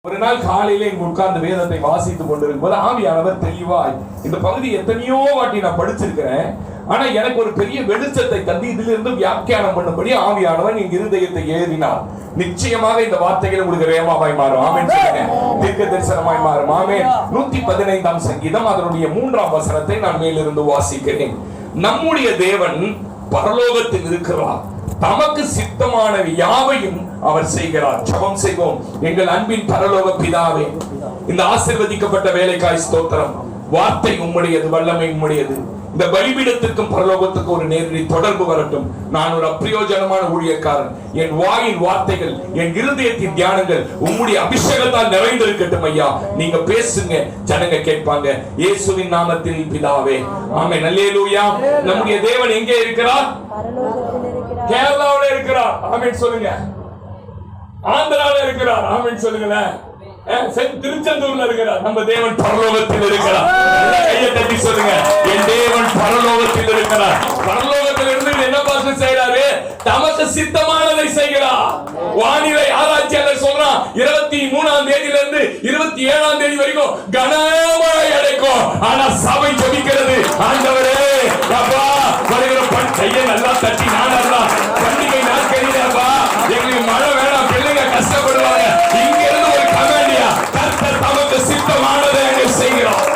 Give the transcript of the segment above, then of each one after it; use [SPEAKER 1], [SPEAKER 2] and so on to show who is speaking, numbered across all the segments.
[SPEAKER 1] ஒரு நாள் காலையில இங்க உட்கார்ந்து வேதத்தை வாசித்துக் கொண்டிருக்கும் போது ஆவியானவர் தெளிவாய் இந்த பகுதி எத்தனையோ வாட்டி நான் படிச்சிருக்கிறேன், ஆனா எனக்கு ஒரு பெரிய வெளிச்சத்தை தந்து இதிலிருந்து வியாக்கியானம் பண்ணும்படி ஆவியானவர் என் இருதயத்தை ஏறினார். நிச்சயமாக இந்த வார்த்தைகள் உங்களுக்கு வேகமாய் மாறும். ஆமென் சொல்லுங்க. தீர்க்க தரிசனமாய் மாறும். ஆமென். 115ஆம் சங்கீதம் அதனுடைய 3ஆம் வசனத்தை நான் மேலிருந்து வாசிக்கிறேன். நம்முடைய தேவன் பரலோகத்தில் இருக்கிறார், தமக்கு சித்தமான யாவையும் அவர் செய்கிறார். ஜெபம் செய்வோம். எங்கள் அன்பின் பரலோக பிதாவே, இந்த ஆசீர்வதிக்கப்பட்ட வேலைக்காய் ஸ்தோத்திரம். வார்த்தை உம்முடையது, வல்லமை உம்முடையது. இந்த பலிபீடத்திற்கும் பரலோகத்துக்கும் ஒரு நேரடி தொடர்பு வரட்டும். நான் ஒரு அப்பிரயோஜனமான ஊழியக்காரன். என் வாயின் வார்த்தைகள், என் இருதயத்தின் தியானங்கள் உம்முடைய அபிஷேகத்தால் நிறைந்திருக்கட்டும் ஐயா. நீங்க பேசுங்க, ஜனங்க கேட்பாங்க. இயேசுவின் நாமத்தில் பிதாவே, ஆமென். அல்லேலூயா. நம்முடைய தேவன் எங்கே இருக்கிறார்? கேரளாவுல இருக்கிறார். ஆமென் சொல்லுங்க. ஆந்திரால இருக்கிறார். ஆமென் சொல்லுங்களேன். திருச்செந்தூர்ல இருக்கிறார். நம்ம தேவன் பரலோகத்தில் இருக்கிறார். கையை தட்டி சொல்லுங்க, என் தேவன் பரலோகத்தில் இருக்கிறார். பரலோகத்தில் இருந்து என்ன பார்த்து செய்யறாரு? தமக்கு சித்தமானதை செய்கிறார். வானிலை ஆராய்ச்சியாளர் சொல்றான், 23ஆம் தேதியிலிருந்து 27ஆம் தேதி வரைக்கும் கனமழை அடைக்கும். ஆனா சபை ஜெபிக்கிறது, ஆண்டவரே அப்பா வருகிற கையை நல்லா தட்டி, நானா பண்டிகை நாட்களில் அப்பா எங்களுக்கு மழை வேணாம், பிள்ளைங்க கஷ்டப்படுவாங்க. இங்க இருந்து ஒரு கமாண்டியா கர்த்தர் தமக்கு சித்தமானதை அங்கே செய்கிறார்.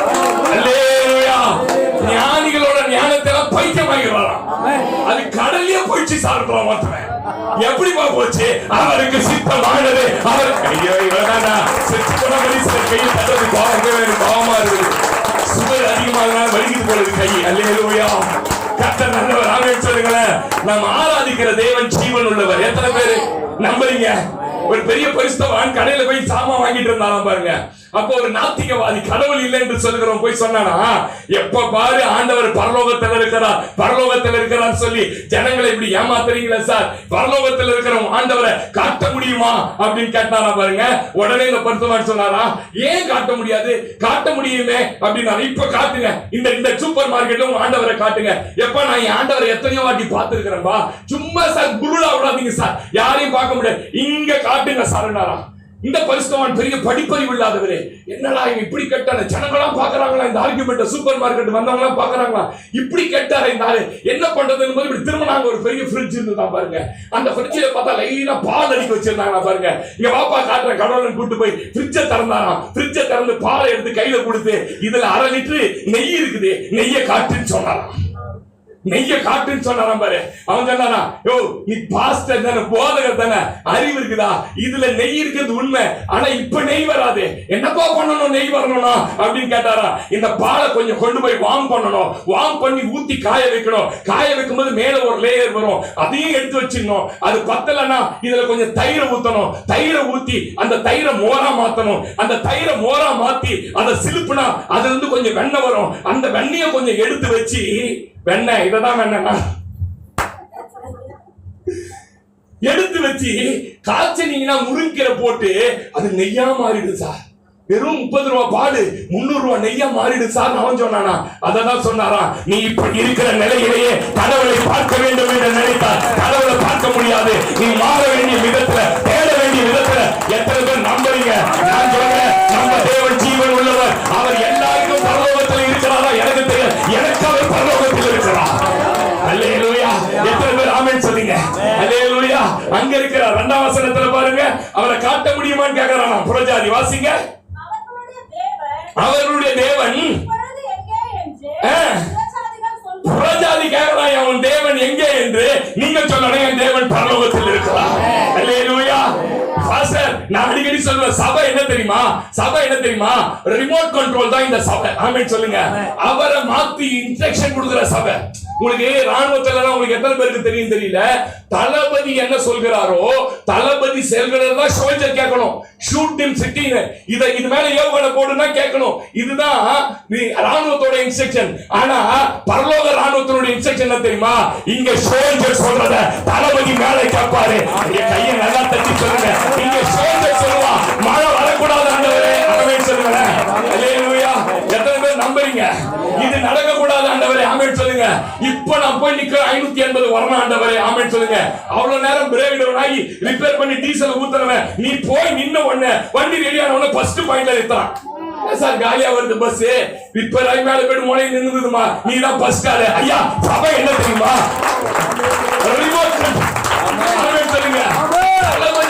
[SPEAKER 1] அல்லேலூயா. ஞானிகளோட ஞானத்தை எல்லாம் பைத்தியமாகிறாராம். அது கடலையே போயிடுச்சு சாப்பிடுறோம். மாத்திரம் எப்படி போச்சு? அவருக்கு சித்தமானது. அவர் கையை செத்து போன மனுஷன் கையை தட்டது கோபமா இருக்குது. சுகர் அதிகமாக வலிக்குது போறது கை. அல்லேலூயா. கர்த்தர் நல்லவர். ஆமென் சொல்லுங்களேன். நாம் ஆராதிக்கிற தேவன் ஜீவன் உள்ளவர். எத்தனை பேரு நம்புறீங்க? ஒரு பெரிய பரிசுத்தவான் கடையில போய் சாமான் வாங்கிட்டு இருந்தாலும் பாருங்க. அப்போ ஒரு நாத்திகவாதி கடவுள் இல்லை என்று சொல்லுகிறோம் போய் சொன்னானா, எப்ப பாரு ஆண்டவர் பரலோகத்தில் இருக்கிறார், பரலோகத்தில் இருக்கிறார் சொல்லி ஜனங்களை இப்படி ஏமாத்துறீங்களா சார்? பரலோகத்தில் இருக்கிற ஆண்டவரை காட்ட முடியுமா அப்படின்னு கேட்டாரா பாருங்க. உடனே இந்த பரிசுத்தவான் சொன்னாரா, ஏன் காட்ட முடியாது? காட்ட முடியுமே அப்படின்னா, இப்ப காட்டுங்க, இந்த சூப்பர் மார்க்கெட்ல உங்க ஆண்டவரை காட்டுங்க. எப்ப நான் என் ஆண்டவரை எத்தனையோ வாட்டி பார்த்திருக்கிறேன்பா. சும்மா சார் குருளா விடாதீங்க சார், யாரையும் பார்க்க முடியாது, இங்க காட்டுங்க சார்னாரா. இந்த பரிசுத்தவான் பெரிய படிப்பறிவு இல்லாதவரே, என்னடா இப்படி கேட்டாரு, ஜனங்களாம் பாக்குறாங்களா இந்த ஆர்குமெண்ட், சூப்பர் மார்க்கெட் வந்தவங்க பாக்குறாங்களா, இப்படி கேட்டாரு இந்த ஆளு, என்ன பண்றதுன்னு போது இப்படி திரும்பினாங்க. ஒரு பெரிய ஃப்ரிட்ஜ் இருந்ததா பாருங்க. அந்த ஃப்ரிட்ஜில பார்த்தா லைனா பால் அடிக்க வச்சிருந்தாங்க பாருங்க. இங்க பாப்பா காட்டுற கடவுளன் கூட்டு போய் ஃப்ரிட்ஜை திறந்தாராம். ஃப்ரிட்ஜை திறந்து பாலை எடுத்து கையில கொடுத்து, இதுல 1/2 லிட்டர் நெய் இருக்குது, நெய்யை காட்டுன்னு சொன்னாராம். நெய்ய காட்டுன்னு சொன்னாராம் பாரு. அவன் சொன்னானா, யோ நீ பாஸ்டர் தானே, போதகர் தானே, அறிவு இருக்குதா? இதுல நெய் இருக்கிறது உண்மை, ஆனா இப்ப நெய் வராது, என்னப்பா பண்ணணும் நெய் வரணும்னா அப்படின்னு கேட்டாரா. இந்த பாலை கொஞ்சம் கொண்டு போய் வார்ம் பண்ணணும், வார்ம் பண்ணி ஊத்தி காய வைக்கணும். காய வைக்கும் போது மேல ஒரு லேயர் வரும், அதையும் எடுத்து வச்சிடணும். அது பத்தலன்னா இதுல கொஞ்சம் தயிரை ஊத்தணும், தயிரை ஊத்தி அந்த தயிரை மோரா மாத்தணும். அந்த தயிரை மோரா மாத்தி அதை சிலுப்புனா அதுல இருந்து கொஞ்சம் வெண்ணெய் வரும். அந்த வெண்ணெயை கொஞ்சம் எடுத்து வச்சு, வெண்ணெய் இததான் வெண்ணெய்னா எடுத்து வச்சு காய்ச்சனீங்கன்னா முருங்கீரை போட்டு அது நெய்யா மாறிடுது சார். வெறும் 30 ரூபாய் பாடு 300 ரூபாய் நெய்யா மாறிடு சார். அவன் சொன்னானா, அததான் சொன்னாரா, நீ இப்படி இருக்கிற நிலையிலேயே கடவுளை பார்க்க வேண்டும் என்று நினைத்தால் கடவுளை பார்க்க முடியாது. நீ மாற வேண்டிய விதத்துல, தேட வேண்டிய விதத்துல. எத்தனை பேர் நம்புறீங்க? நான் சொல்றேன், நம்ம தேவன் ஜீவன் உள்ளவர். அவர் எல்லாருக்கும் பரலோகத்தில் இருக்கிறாரா எனக்கு தெரியும், எனக்கு அவர் பரலோகத்தில் இருக்கிறார். அல்லேலூயா. எத்தனை பேர் ஆமென் சொல்லுங்க? அல்லேலூயா. அங்க இருக்கிறார். 2ஆம் வசனத்துல பாருங்க, அவரை காட்ட முடியுமான்னு கேக்குறானா புறஜாதி. வாசிங்க. அவர்களுடைய தேவன் புறஜாதி கேட்கிறான், அவன் தேவன் எங்கே என்று. நீங்க சொல்லணும், என் தேவன் பரலோகத்தில் இருக்கிறார். அல்லேலூயா. பாஸ்டர், நான் அடிக்கடி சொல்லுவேன், சபை என்ன தெரியுமா? சபை என்ன தெரியுமா? ரிமோட் கண்ட்ரோல் தான் இந்த சபை. ஆமென் சொல்லுங்க. அவரை மாத்தி இன்ஸ்ட்ரக்ஷன் கொடுக்கிற சபை. உங்களுக்கு ராணுவத்துல உங்களுக்கு எத்தனை பேருக்கு தெரியும் தெரியல, தளபதி என்ன சொல்கிறாரோ தளபதி செயல்கிறதா சோல்ஜர் கேட்கணும். ஷூட் ஹிம் சிட்டிங், இது மேல ஏவுகணை போடுனா கேட்கணும். இதுதான் ராணுவத்தோட இன்ஸ்ட்ரக்ஷன். ஆனா பரலோக ராணுவத்தோட இன்ஸ்ட்ரக்ஷன் என்ன தெரியுமா? இங்க சோல்ஜர் சொல்றத தளபதி மேல கேட்பாரு. கையை நல்லா தட்டி சொல்லுங்க, இங்க சோல்ஜர் சொல்லுவா, மழை வரக்கூடாது ஆண்டவரே. ஆமென் சொல்லுங்க. அல்லேலூயா. எத்தனை பேர் நம்புறீங்க? இது நடக்க கூடாது ஆண்டவரே? ஆமென் சொல்லுங்க. இப்ப நான் போய் நிக்கிறேன் 580 வரணும் ஆண்டவரே ஆமென் சொல்லுங்க. அவ்வளவு நேரம் பிரேக் டவுன் ஆகி ரிப்பேர் பண்ணி டீசல் ஊத்துறவன் நீ போய் நின்ன உடனே வண்டி ரெடியான உடனே ஃபர்ஸ்ட் பாயிண்ட்ல நிறுத்தான். சார் காலியா வருது பஸ் ரிப்பேர் ஆகி மேல போய் முனை நின்னுதுமா நீ தான் ஃபர்ஸ்ட் ஆளு. ஐயா சபை என்ன தெரியுமா ரிமோட் ஆமென் சொல்லுங்க.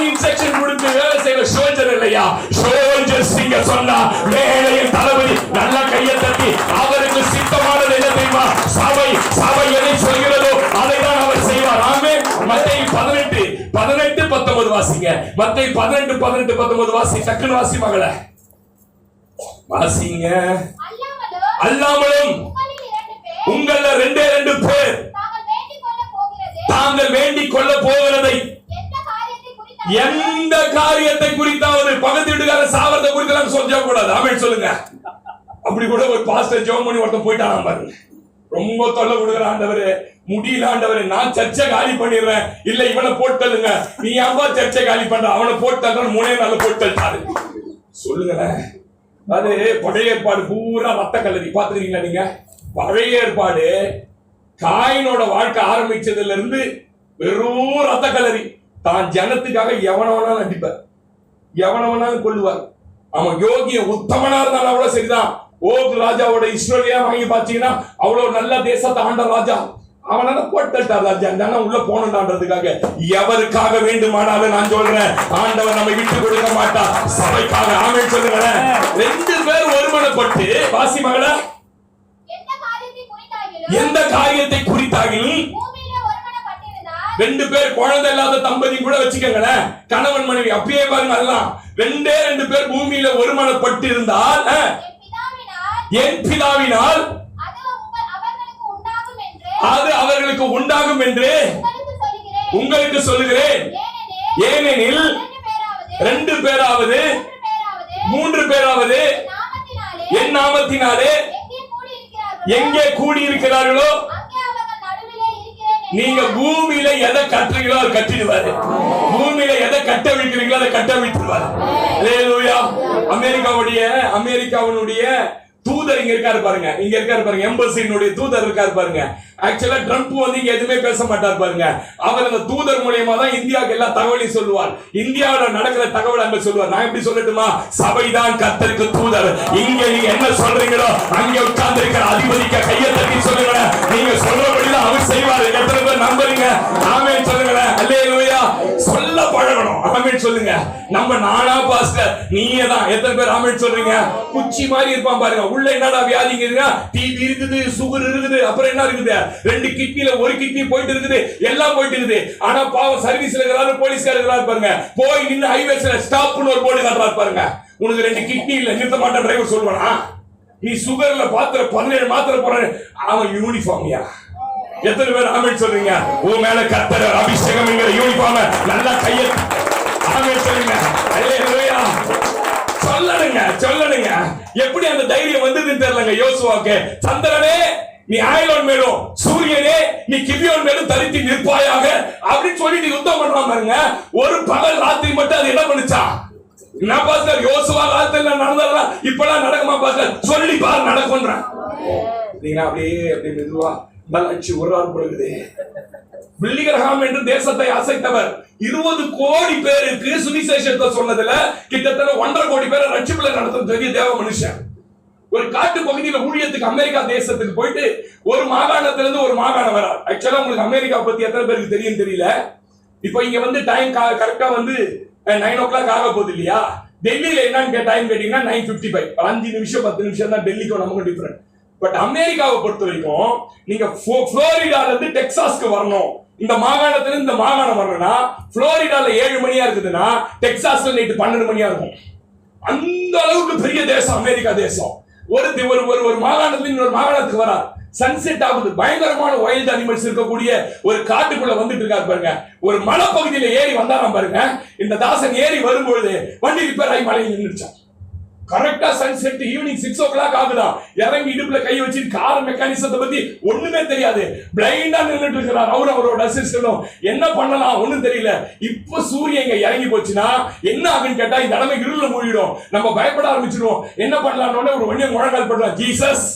[SPEAKER 1] இன்ஸ்ட்ரக்ஷன் கொடுத்து வேலை செய்யற சோல்ஜர் இல்லையா சோல்ஜர்ஸ் நீங்க சொன்னா வேலையின் தளபதி நல்ல கையை தட்டி அவருக்கு சித்தமானது என்ன தெரியுமா சபை சபை எதை சொல்கிறதோ அதை தான் அவர் செய்வார். ஆமென். மத்தேயு 18:19 வாசிங்க. மத்தேயு 18:19 வாசி. டக்குனு வாசி மகளே வாசிங்க. அல்லாமலும் உங்கள ரெண்டே பேர் தாங்கள் வேண்டிக் கொள்ள போகிறதை எந்த காரியத்தை குறித்தாவது பக்கத்து வீட்டுக்காரர் சாவறதை குறித்து சொல்ல கூடாது. ஆமென் சொல்லுங்க. அப்படி கூட ஒரு பாஸ்டர் ஜெபம் பண்ணி ஒருத்தன் போயிட்டான் பாருங்க. ரொம்ப தொல்லை கொடுக்குற ஆண்டவரே முடியல ஆண்டவரே நான் சர்ச்சை காலி பண்ணிடுறேன். இல்ல இவனை போட்டலுங்க நீ ஏன்பா சர்ச்சை காலி பண்ற அவனை போட்டு 3 நாள் போட்டு சொல்லுங்களேன். அது பழைய ஏற்பாடு பூரா ரத்த கல்லறி பாத்துக்கிறீங்களா நீங்க? பழைய ஏற்பாடு காயினோட வாழ்க்கை ஆரம்பிச்சதுல இருந்து வெறும் ரத்த கல்லறி. தான் ஜனத்துக்காக எவனவனாலும் அடிப்பார், எவனவனாலும் கொள்ளுவார். அவன் யோகிய உத்தமனா இருந்தாலும் அவ்வளவு சரிதான். ஓக் ராஜாவோட இஸ்ரேலியா வாங்கி பாத்தீங்கன்னா அவ்வளவு நல்ல தேசத்தை ஆண்ட ராஜா அவனால போட்டுட்டார் ராஜா ஜனம் உள்ள போனன்றதுக்காக. எவருக்காக வேண்டுமானாலும் நான் சொல்றேன் ஆண்டவர் நம்ம விட்டு கொடுக்க மாட்டார் சபைக்காக. ஆமென் சொல்லுங்களேன். 2 பேர் ஒருமனப்பட்டு வாசி மகள எந்த காரியத்தை குறித்தாகிலும் 2 பேர் குழந்தை இல்லாத தம்பதி கூட வச்சுக்கங்களேன் கணவன் மனைவி அப்பயே பாருங்க அதெல்லாம் 2 பேர் பூமியில ஒருமனப்பட்டு இருந்தால் என் பிதாவினால் அது அவர்களுக்கு உண்டாகும் என்று உங்களுக்கு சொல்லுகிறேன். ஏனெனில் 2 பேராவது 3 பேராவது என் நாமத்தினாலே எங்கே கூடி இருக்கிறார்களோ நீங்க பூமியில எதை கட்டுறீங்களோ அதை கட்டிடுவாரு. பூமியில எதை கட்ட வைக்கிறீங்களோ அதை கட்ட விட்டுருவாரு. அல்லேலூயா. அமெரிக்காவுடைய தூதர் இங்க இருக்காரு பாருங்க. இங்க இருக்காரு பாருங்க. எம்பசியினுடைய தூதர் இருக்காரு பாருங்க. ஆக்சுவலா ட்ரம்ப் வந்து இங்க எதுவுமே பேச மாட்டார் பாருங்க. அவர் அந்த தூதர் மூலமா தான் இந்தியாவுக்கு எல்லா தகவலையும் சொல்லுவார். இந்தியாவோட நடக்கிற தகவல் அங்க சொல்லுவார். நான் எப்படி சொல்லட்டுமா சபைதான் கர்த்தருக்கு தூதர். இங்க நீங்க என்ன சொல்றீங்களோ அங்க உட்கார்ந்து இருக்கிற அதிபதிக்க கையை தட்டி சொல்லுங்க. நீங்க சொல்றபடிதான் அவர் செய்வார். எத்தனை பேர் நம்புறீங்க? ஆமென் சொல்லுங்களேன். அல்லேலூயா. சொல்ல பழகணும். ஆமென் சொல்லுங்க. நம்ம நானா பாஸ்டர் நீயே தான். எத்தனை பேர் ஆமென் சொல்றீங்க? குச்சி மாதிரி இருப்பான் பாருங்க. உள்ள என்னடா வியாதிங்க டிவி இருக்குது சுகர் இருக்குது அப்புறம் என்ன இருக்குது 2 கிட்னில 1 கிட்னி போயிட்டு இருக்குது எல்லாம் போயிட்டு இருக்குது. ஆனா பாவம் சர்வீஸ்ல இருக்கிறாரு போலீஸ்காரர் இருக்கிறாரு பாருங்க. போய் நின்னு ஹைவேஸ்ல ஸ்டாப்னு ஒரு போர்டு காட்டுறாரு பாருங்க. உனக்கு 2 கிட்னி இல்ல நிறுத்த மாட்டேன் டிரைவர் சொல்லுவானா? நீ சுகர்ல பாத்திர 17 மாத்திரை போற அவன் யூனிஃபார்ம்யா. எத்தனை பேர் ஆமென் சொல்றீங்க? உன் மேல கர்த்தர் அபிஷேகம் என்கிற யூனிஃபார்ம் நல்லா கையை ஆமென் சொல்லுங்க. அல்லேலூயா. சொல்லணுங்க. எப்படி அந்த தைரியம் வந்ததுன்னு தெரியலங்க யோசுவாக்கு. சந்திரனே நீ ஆயிலோன் மேலும் சூரியனே நீ கிபியோன் மேலும் தரித்து நிற்பாயாக அப்படின்னு சொல்லிட்டு யுத்தம் பண்றான் பாருங்க. ஒரு பகல் ராத்திரி மட்டும் அது என்ன பண்ணுச்சா? நான் பாஸ்டர் யோசுவா காலத்துல நடந்ததெல்லாம் இப்பெல்லாம் நடக்குமா பாஸ்டர்? சொல்லி பாரு நடக்கும்ன்றேன். நீங்க அப்படியே மெதுவா பலச்சி ஒரு ஆள் போடுது. பில்லிகர்ஹாம் என்று தேசத்தை அசைத்தவர் 20 கோடி பேருக்கு சுவிசேஷத்தை சொன்னதுல கிட்டத்தட்ட 1.5 கோடி பேரை ரட்சிப்புல நடத்தும் பெரிய தேவ மனுஷன். ஒரு காட்டு பகுதியில ஊழியத்துக்கு அமெரிக்கா தேசத்துக்கு போயிட்டு ஒரு மாகாணத்துல இருந்து ஒரு மாகாணம் வரார். ஆக்சுவலா உங்களுக்கு அமெரிக்கா பத்தி எத்தனை பேருக்கு தெரியும் தெரியல. இப்போ இங்க வந்து டைம் கரெக்டா வந்து 9 o'clock ஆக போகுது இல்லையா? டெல்லியில என்னன்னு டைம் கேட்டீங்கன்னா 9:55 5 நிமிஷம் 10 நிமிஷம் தான் டெல்லிக்கும் நமக்கு டிஃபரெண்ட். பட் அமெரிக்காவை பொறுத்த வரைக்கும் நீங்க புளோரிடால இருந்து டெக்சாஸ்க்கு வரணும். இந்த மாகாணத்துல இந்த மாகாணம் வரணும்னா புளோரிடால 7 மணியா இருக்குதுன்னா டெக்சாஸ்ல நைட்டு 12 மணியா இருக்கும். அந்த அளவுக்கு பெரிய தேசம் அமெரிக்கா தேசம். ஒரு மாகாணத்துல இன்னொரு மாகாணத்துக்கு வரா சன்செட் ஆகுது. பயங்கரமான வைல்ட் அனிமல்ஸ் இருக்கக்கூடிய ஒரு காட்டுக்குள்ள வந்துட்டு இருக்காரு பாருங்க. ஒரு மலை பகுதியில ஏறி வந்தாராம் பாருங்க. இந்த தாசன் ஏறி வரும்பொழுது வண்டி ரிப்பேர் ஆகி மலையில் நின்றுச்சான். கரெக்டா சன்செட் ஈவினிங் 6 o'clock ஆகுதா. இறங்கி இடுப்புல கை வச்சு கார் மெக்கானிசத்தை பத்தி ஒண்ணுமே தெரியாது. பிளைண்டா நின்றுட்டு இருக்கிறார். அவரோட அசிஸ்டன்டும் என்ன பண்ணலாம் ஒண்ணும் தெரியல. இப்ப சூரியன் இங்க இறங்கி போச்சுன்னா என்ன ஆகுன்னு கேட்டா இந்த இடமே இருள மூடிடும். நம்ம பயப்பட ஆரம்பிச்சிடுவோம். என்ன பண்ணலாம்னு ஒரு வண்டியை முழங்கால் பண்றோம். ஜீசஸ்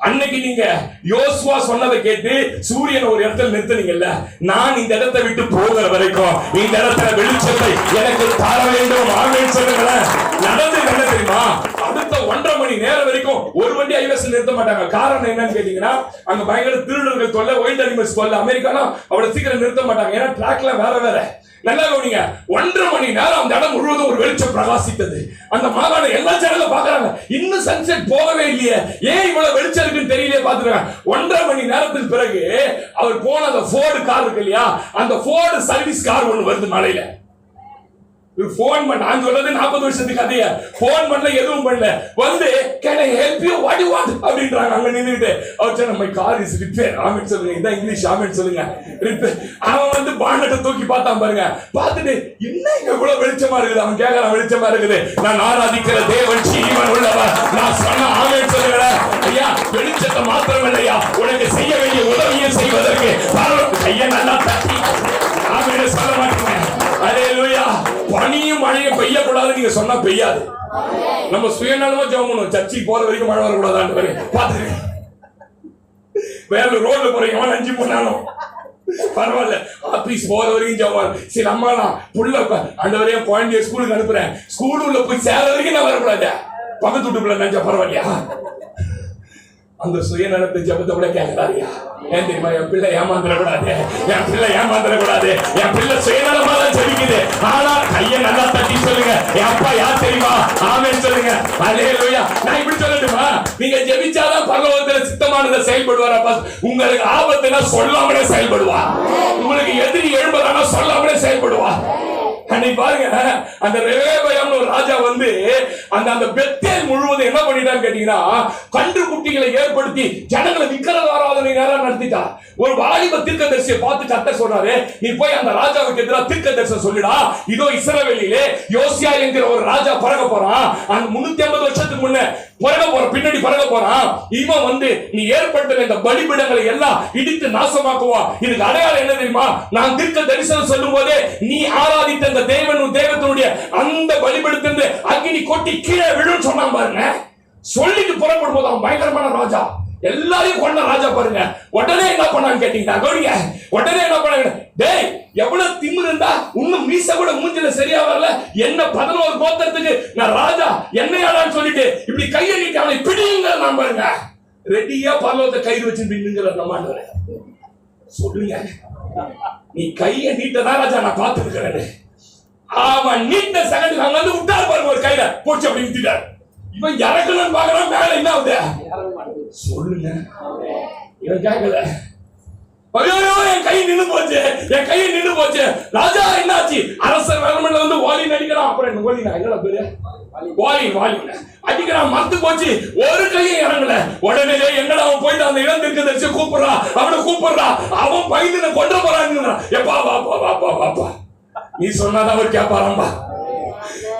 [SPEAKER 1] அன்னைக்கு நீங்க யோசுவா சொன்னதை கேட்டு சூரியன் ஒரு இடத்துல நிறுத்தினீங்கல்ல, நான் இந்த இடத்தை விட்டு போகிற வரைக்கும் இந்த இடத்துல வெளிச்சத்தை எனக்கு தர வேண்டும் ஆமென் சொல்லுங்களேன். நடந்து என்ன தெரியுமா, அடுத்த 1.5 மணி நேரம் வரைக்கும் ஒரு வண்டி ஐவேஸ்ல நிறுத்த மாட்டாங்க. காரணம் என்னன்னு கேட்டீங்கன்னா, அங்க பயங்கர திருடர்கள் தொல்லை, வைல்ட் அனிமல்ஸ் தொல்லை. அமெரிக்கானா அவ்வளவு சீக்கிரம் நிறுத்த மாட்டாங்க, ஏன்னா ட்ராக்ல வேற. நல்லா கவனிங்க, 1.5 மணி நேரம் அந்த இடம் முழுவதும் ஒரு வெளிச்சம் பிரகாசித்தது. அந்த மாகாணம் எல்லா சேனலும் பாக்குறாங்க, இன்னும் சன்செட் போகவே இல்லையே, ஏன் இவ்வளவு வெளிச்சம் இருக்குன்னு தெரியலையே பாத்துருக்காங்க. 1.5 மணி நேரத்துக்கு பிறகு அவர் போன அந்த ஃபோர்டு கார் இருக்கு இல்லையா, அந்த ஃபோர்டு சர்வீஸ் கார் ஒண்ணு வருது மலையில. போன் பண்ண, நான் சொல்றது 40 வருஷத்துக்கு கதைய. போன் பண்ணல, எதுவும் பண்ணல, வந்து can I help you, what you want அப்படின்றாங்க. அங்க நின்னுட்டு அவர் சொன்ன மை கார் இஸ் ரிப்பேர் ஆமென் சொல்லுங்க. இதான் இங்கிலீஷ் ஆமென் சொல்லுங்க. ரிப்பேர். அவன் வந்து பானட்டை தூக்கி பார்த்தான் பாருங்க, பார்த்துட்டு என்ன இங்க இவ்வளவு வெளிச்சமா இருக்குது. அவன் கேட்கறான், வெளிச்சமா இருக்குது, நான் ஆராதிக்கிற தேவன் ஜீவன் உள்ளவர், நான் சொன்ன ஆமென் சொல்லுங்க. ஐயா, வெளிச்சத்தை மாத்திரம் இல்லையா, உனக்கு செய்ய வேண்டிய உதவியை செய்வதற்கு கையை நல்லா தட்டி ஆமென் சொல்ல மாட்டீங்க. அல்லேலூயா. பனியும் மழையும் பெய்யக்கூடாது நீங்க சொன்னா பெய்யாது. நம்ம சுயநலமா ஜெபம் பண்ணுவோம், சர்ச்சுக்கு போற வரைக்கும் மழை வரக்கூடாது. பாத்துருங்க, வேற ரோட்ல போறீங்க 5 போனாலும் பரவாயில்ல, ஆபீஸ் போற வரைக்கும் ஜெபம். சில அம்மாலாம் புள்ள அந்த வரையும் குழந்தைய ஸ்கூலுக்கு அனுப்புறேன், ஸ்கூல் உள்ள போய் சேர வரைக்கும் நான் வரக்கூடாது, பக்கத்து வீட்டுக்குள்ள நினைச்சா பரவாயில்லையா. அந்த சுயநலத்தை ஜபத்தை கூட கேட்கிறாரியா, ஏன் தெரியுமா, என் பிள்ளை ஏமாந்துடக்கூடாது, என் பிள்ளை ஏமாந்துடக்கூடாது, என் பிள்ளை சுயநலமா தான் ஜெபிக்குது. ஆனா கையை நல்லா தட்டி சொல்லுங்க, என் அப்பா யார் தெரியுமா ஆமென் சொல்லுங்க. அல்லேலூயா. நான் இப்படி சொல்லட்டுமா, நீங்க ஜெபிச்சாதான் பரலோகத்துல சித்தமானதை செயல்படுவாரா. உங்களுக்கு ஆபத்துனா சொல்லாமலே செயல்படுவா, உங்களுக்கு எதிரி எழும்புறானா சொல்லாமலே செயல்படுவா. அன்னைக்கு பாருங்க, அந்த ரெகோபெயாம் ஒரு ராஜா வந்து அந்த பெத்தேல் முழுவதும் என்ன பண்ணிட்டான்னு கேட்டீங்கன்னா, கன்று குட்டிகளை ஏற்படுத்தி ஜனங்களை விக்கிரக ஆராதனை நேரம் நடத்திட்டார். ஒரு வாலிப தீர்க்கதரிசியை பார்த்து கர்த்தர் சொல்றாரு, நீ போய் அந்த ராஜாவுக்கு எதிராக தீர்க்கதரிசனம் சொல்லிடா, இதோ இஸ்ரவேலிலே யோசியா என்கிற ஒரு ராஜா பிறக்க போறான், அந்த 350 வருஷத்துக்கு முன்ன பிறக்க போற, பின்னாடி பிறக்க போறான். இவன் வந்து நீ ஏற்படுத்துற இந்த பலிபீடங்களை எல்லாம் இடித்து நாசமாக்குவான். இதுக்கு அடையாளம் என்ன தெரியுமா, நான் தீர்க்க தரிசனம் சொல்லும் போதே நீ ஆராதித்த தேவன் தேவனுடைய அந்த பலிபீடத்திலிருந்து அக்கினி கொட்டி கீழே விழும் சொன்னான் பாருங்க. சொல்லிட்டு புறப்படும் போது அவன் பயங்கரமான ராஜா, எல்லாரையும் கொண்ட ராஜா பாருங்க. உடனே என்ன பண்ணான்னு கேட்டீங்கன்னா, உடனே என்ன பண்ணாங்க, டேய் எவ்வளவு திமிரு இருந்தா இன்னும் மீச கூட மூஞ்சில சரியா வரல, என்ன 11 கோத்திரத்துக்கு நான் ராஜா என்னையாடான்னு சொல்லிட்டு இப்படி கையை நீட்டி அவனை பிடிங்க நான் பாருங்க. ரெடியா பரலோகத்தை கயிறு வச்சு பின்னுங்கிற நம்ம சொல்லுங்க, நீ கையை நீட்டதான் ராஜா நான் பார்த்துருக்கிறேன். அவன் நீட்ட செகண்ட் அங்க வந்து விட்டார் பாருங்க, ஒரு கையில போச்சு அப்படி விட்டுட்டார். இவன் இறக்கணும்னு பாக்குறான், மேல என்ன ஆகுது சொல்லுங்க. இவன் கேட்கல, ஐயோ என் கை நின்னு போச்சு, என் கையை நின்னு போச்சு. ராஜா என்னாச்சு, அரசர் வேலமன்ல வந்து வாலி நடிக்கிறான். அப்புறம் என்ன வாலி, என்னடா பேரு, வாலி அடிக்கிறான், மத்து போச்சு, ஒரு கையை இறங்கல. உடனே எங்கடா அவன் போயிட்டு அந்த இடம் தரிசி கூப்பிடுறா, அவனை கூப்பிடுறா, அவன் பயந்து கொண்டு போறான்னு. எப்பா வாப்பா வாப்பா வாப்பா, நீ சொன்னாதான் அவர் கேட்பாராம்பா.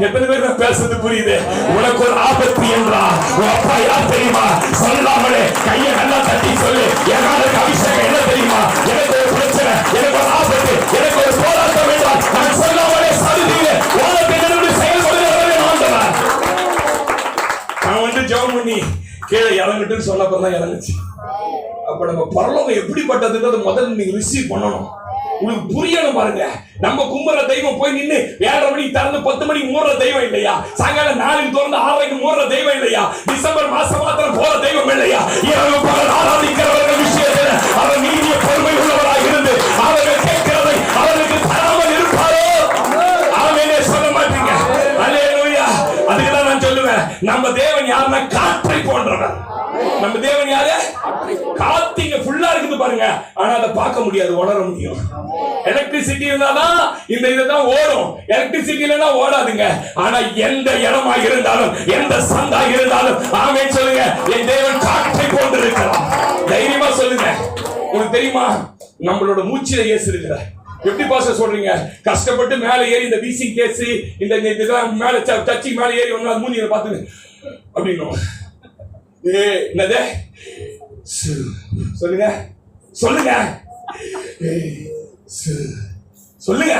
[SPEAKER 1] எத்தனை பேர் பேசுறது புரியுது? உனக்கு ஒரு ஆபத்து என்றா உன் அப்பா யார் தெரியுமா, சொல்லாமலே கையை நல்லா தட்டி சொல்லு, எனக்கு அபிஷேகம் என்ன தெரியுமா, எனக்கு ஒரு பிரச்சனை, எனக்கு ஒரு ஆபத்து, எனக்கு ஒரு போராட்டம் என்றால் நான் சொல்லாமலே சலுகையிலே உலகத்திலிருந்து செயல்படுகிறவரே ஆண்டவர். நான் வந்து ஜெபம் பண்ணி கீழே இறங்கிட்டுன்னு சொன்னப்பதான் இறங்குச்சு. அப்ப நம்ம பரலோகம் எப்படிப்பட்டதுன்றது முதல்ல நீங்க ரிசீவ் பண்ணணும். உங்களுக்கு புரியணும் பாருங்க. நம்ம கும்புற தெய்வம் போய் நின்னு 7:30 மணிக்கு திறந்து 10 மணிக்கு மூடுற தெய்வம் இல்லையா, சாயங்காலம் 4க்கு திறந்து 6க்கு மூடுற தெய்வம் இல்லையா, டிசம்பர் மாசம் மாத்திரம் போற தெய்வம் இல்லையா. இரவு பகல் ஆராதிக்கிறவர்கள் விஷயத்தில் அவர் நீதிய பொறுமை உள்ளவராக இருந்து அவர்கள் கேட்கிறதை அவர்களுக்கு தராமல் இருப்பாரோ ஆமென் சொல்ல மாட்டீங்க. அல்லேலூயா. அதுக்குதான் நான் சொல்லுவேன், நம்ம தேவன் யாருன்னா காற்றை போன்றவர். நம்ம தேவன் யாரு, காத்திங்க ஃபுல்லா இருக்குது பாருங்க, ஆனா அதை பார்க்க முடியாது, உணர முடியும். எலக்ட்ரிசிட்டி இருந்தாதான் இந்த இதுதான் ஓடும், எலக்ட்ரிசிட்டி இல்லைன்னா ஓடாதுங்க. ஆனா எந்த இடமா இருந்தாலும் எந்த சந்தா இருந்தாலும் ஆமென் சொல்லுங்க, என் தேவன் காற்றை போன்று இருக்கிறார். தைரியமா சொல்லுங்க. உங்களுக்கு தெரியுமா, நம்மளோட மூச்சில இயேசு இருக்கிறார். எப்படி பாஸ்டர் சொல்றீங்க, கஷ்டப்பட்டு மேல ஏறி இந்த வீசிங் கேஸ் இந்த இதெல்லாம் மேல சர்ச்சுக்கு மேல ஏறி ஒண்ணு மூஞ்சில பார்த்து அப்படின்னு என்னது சொல்லுங்க சொல்லுங்க சொல்லுங்க.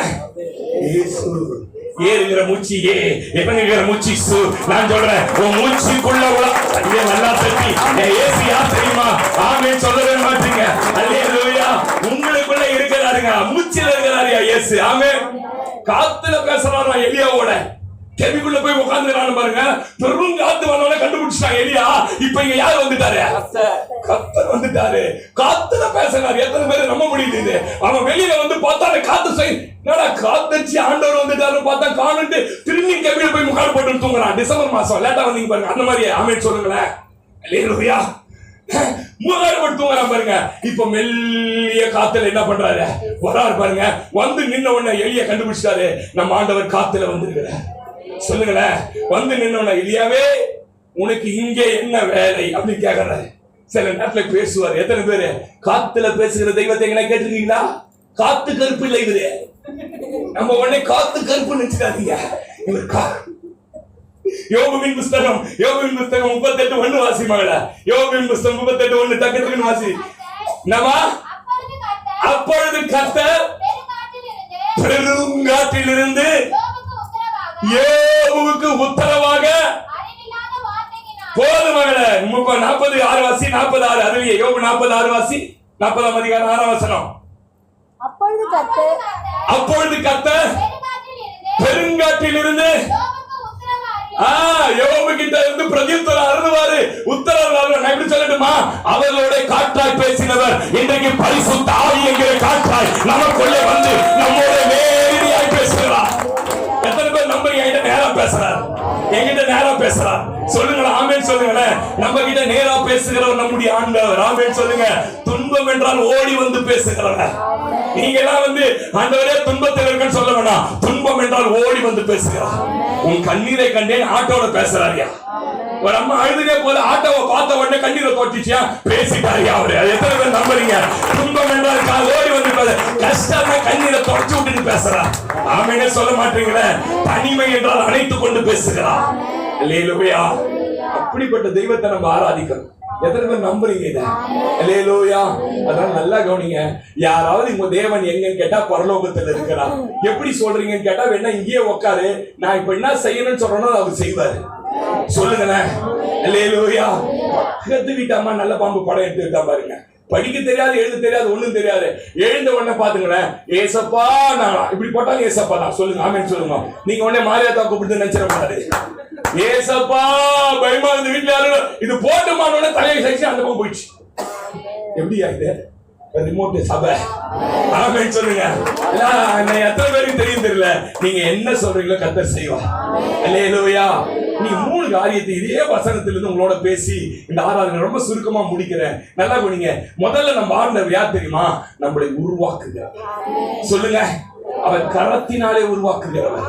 [SPEAKER 1] ஏறுகிற மூச்சு ஏ, இறங்குகிற மூச்சு சு. நான் சொல்றேன், உன் மூச்சுக்குள்ள ஐயா நல்லா தட்டி ஏசி யார் தெரியுமா? ஆமென் சொல்லவே மாட்டீங்க. அல்லேலூயா. உங்களுக்குள்ள இருக்கிறாருங்க, மூச்சில இருக்கிறாரியா இயேசு. ஆமென். காத்துல பேசுறாரா எலியாவோட. கெபிக்குள்ள போய் உட்கார்ந்துறானு பாருங்க. பெரும் காத்து வந்தவன கண்டுபிடிச்சாங்க எலியா. இப்ப இங்க யார் வந்துட்டாரு? கர்த்தர் வந்துட்டாரு. காத்துல பேசுறாரு. எத்தனை பேர் நம்ப முடியுது? அவன் வெளியில வந்து பார்த்தா காத்து செய் என்னடா காத்தடிச்சு ஆண்டவர் வந்துட்டாரு பார்த்தா காணுட்டு திரும்பி கெபில போய் முக்காடு போட்டு தூங்குறான். டிசம்பர் மாசம் லேட்டா வந்தீங்க பாருங்க. அந்த மாதிரி ஆமென் சொல்லுங்களேன். அல்லேலூயா. முகாடு போட்டு தூங்குறான் பாருங்க. இப்ப மெல்லிய காத்துல என்ன பண்றாரு? வராரு பாருங்க. வந்து நின்ன உடனே எலிய கண்டுபிடிச்சாரு. நம்ம ஆண்டவர் காத்துல வந்திருக்கிறார். சொல்லுங்களேன். வந்து நின்ன எலியாவே உனக்கு இங்கே என்ன வேலை அப்படின்னு கேக்குறாரு. சில நேரத்துல பேசுவார். எத்தனை பேரு காத்துல பேசுகிற தெய்வத்தை எங்களை கேட்டிருக்கீங்களா? காத்து கருப்பு இல்லை இவரு. நம்ம உடனே காத்து கருப்பு நினைச்சுக்காதீங்க. இவர் யோபுவின் புஸ்தகம் 38:1 வாசி மகள. யோபுவின் புஸ்தகம் 38:1 டக்குன்னு வாசி. என்னமா? அப்பொழுது கர்த்தர் பெருங்காற்றிலிருந்து யோபுவுக்கு உத்தரவாக போது மகளே. 46 வாசி. 46 அதுலயே யோபு 46 வாசி. 40ஆம் அதிகாரம் 6ஆம் வசனம். அப்பொழுது கர்த்தர் பெருங்காற்றிலிருந்து யோபு கிட்ட இருந்து பிரதியுத்தரம் அருள்வாரு. உத்தரவு நான் எப்படி சொல்லட்டுமா? அவர்களோட காற்றாய் பேசினவர் இன்றைக்கு பரிசுத்த ஆவி என்கிற காற்றாய் நமக்குள்ளே வந்து நம்மோட நேரடியாய் பேசுகிறார். எத்தனை பேர் நம்ம என்கிட்ட நேரா பேசுறார்? என்கிட்ட நேரா பேசுறார். சொல்லுங்களேன். ஆமென் சொல்லுங்களேன். நம்ம கிட்ட நேரா பேசுகிறவர் நம்முடைய ஆண்டவர். ஆமென் சொல்லுங்க. துன்பம் என்றால் ஓடி வந்து பேசுகிறவர். நீங்க எல்லாம் வந்து ஆண்டவரே துன்பத்தில் இருக்குன்னு சொல்ல வேண்டாம். துன்பம் என்றால் ஓடி வந்து பேசுகிறார். உன் கண்ணீரை கண்டேன் ஆட்டோட பேசுறாரியா. ஒரு அம்மா அழுதுனே போது ஆட்டோவை பார்த்த உடனே கண்ணீரை தோட்டிச்சியா பேசிட்டாரியா அவரு. அது எத்தனை பேர் நம்புறீங்க? துன்பம் என்றால் ஓடி வந்து கஷ்டமா கண்ணீரை தொடச்சு விட்டுட்டு பேசுறா. ஆமெனே சொல்ல மாட்டீங்களே. தனிமை என்றால் அணைத்துக் கொண்டு பேசுகிறார். அல்லேலூயா. அப்படிப்பட்ட தெய்வத்தை நம்ம ஆராதிக்கணும். எத்தனை பேர் நம்புறீங்க இத? அல்லேலூயா. அதான் நல்லா கவனிங்க. யாராவது உங்க தேவன் எங்கன்னு கேட்டா பரலோகத்துல இருக்கிறார். எப்படி சொல்றீங்கன்னு கேட்டா வேணா இங்கேயே உட்காரு, நான் இப்ப என்ன செய்யணும்னு சொல்றேனோ அவர் செய்வாரு. சொல்லுங்களேன். அல்லேலூயா. கத்துக்கிட்டாமா நல்ல பாம்பு படம் எடுத்துக்கிட்டா பாருங்க. படிக்க தெரியாது, எழுத தெரியாது, ஒண்ணும் தெரியாது. எழுந்த உடனே பாத்துங்களேன், ஏசப்பா நான் இப்படி போட்டாலும் ஏசப்பா தான். சொல்லுங்க ஆமென் சொல்லுங்க. நீங்க உடனே மாரியாத்தா கூப்பிட்டு நினைச்சிட மாட்டாரு. ஏசப்பா பயமா இருந்து வீட்டுல யாரும் இது போட்டுமான தலையை சைச்சு அந்த பக்கம் போயிடுச்சு. எப்படியா இது? ரிமோட் சபை. ஆமென் சொல்லுங்க. எத்தனை பேருக்கு தெரியும் தெரியல. நீங்க என்ன சொல்றீங்களோ கர்த்தர் செய்வார். அல்லேலூயா. நீ 3 காரியத்தை இதே வசனத்திலிருந்து உங்களோட பேசி இந்த ஆராதனை ரொம்ப சுருக்கமா முடிக்கிறேன். நல்லா கவனிங்க. முதல்ல நம்ம ஆண்டவர் யார் தெரியுமா? நம்மளை உருவாக்குகிறார். சொல்லுங்க. அவர் கரத்தினாலே உருவாக்குகிறவர்.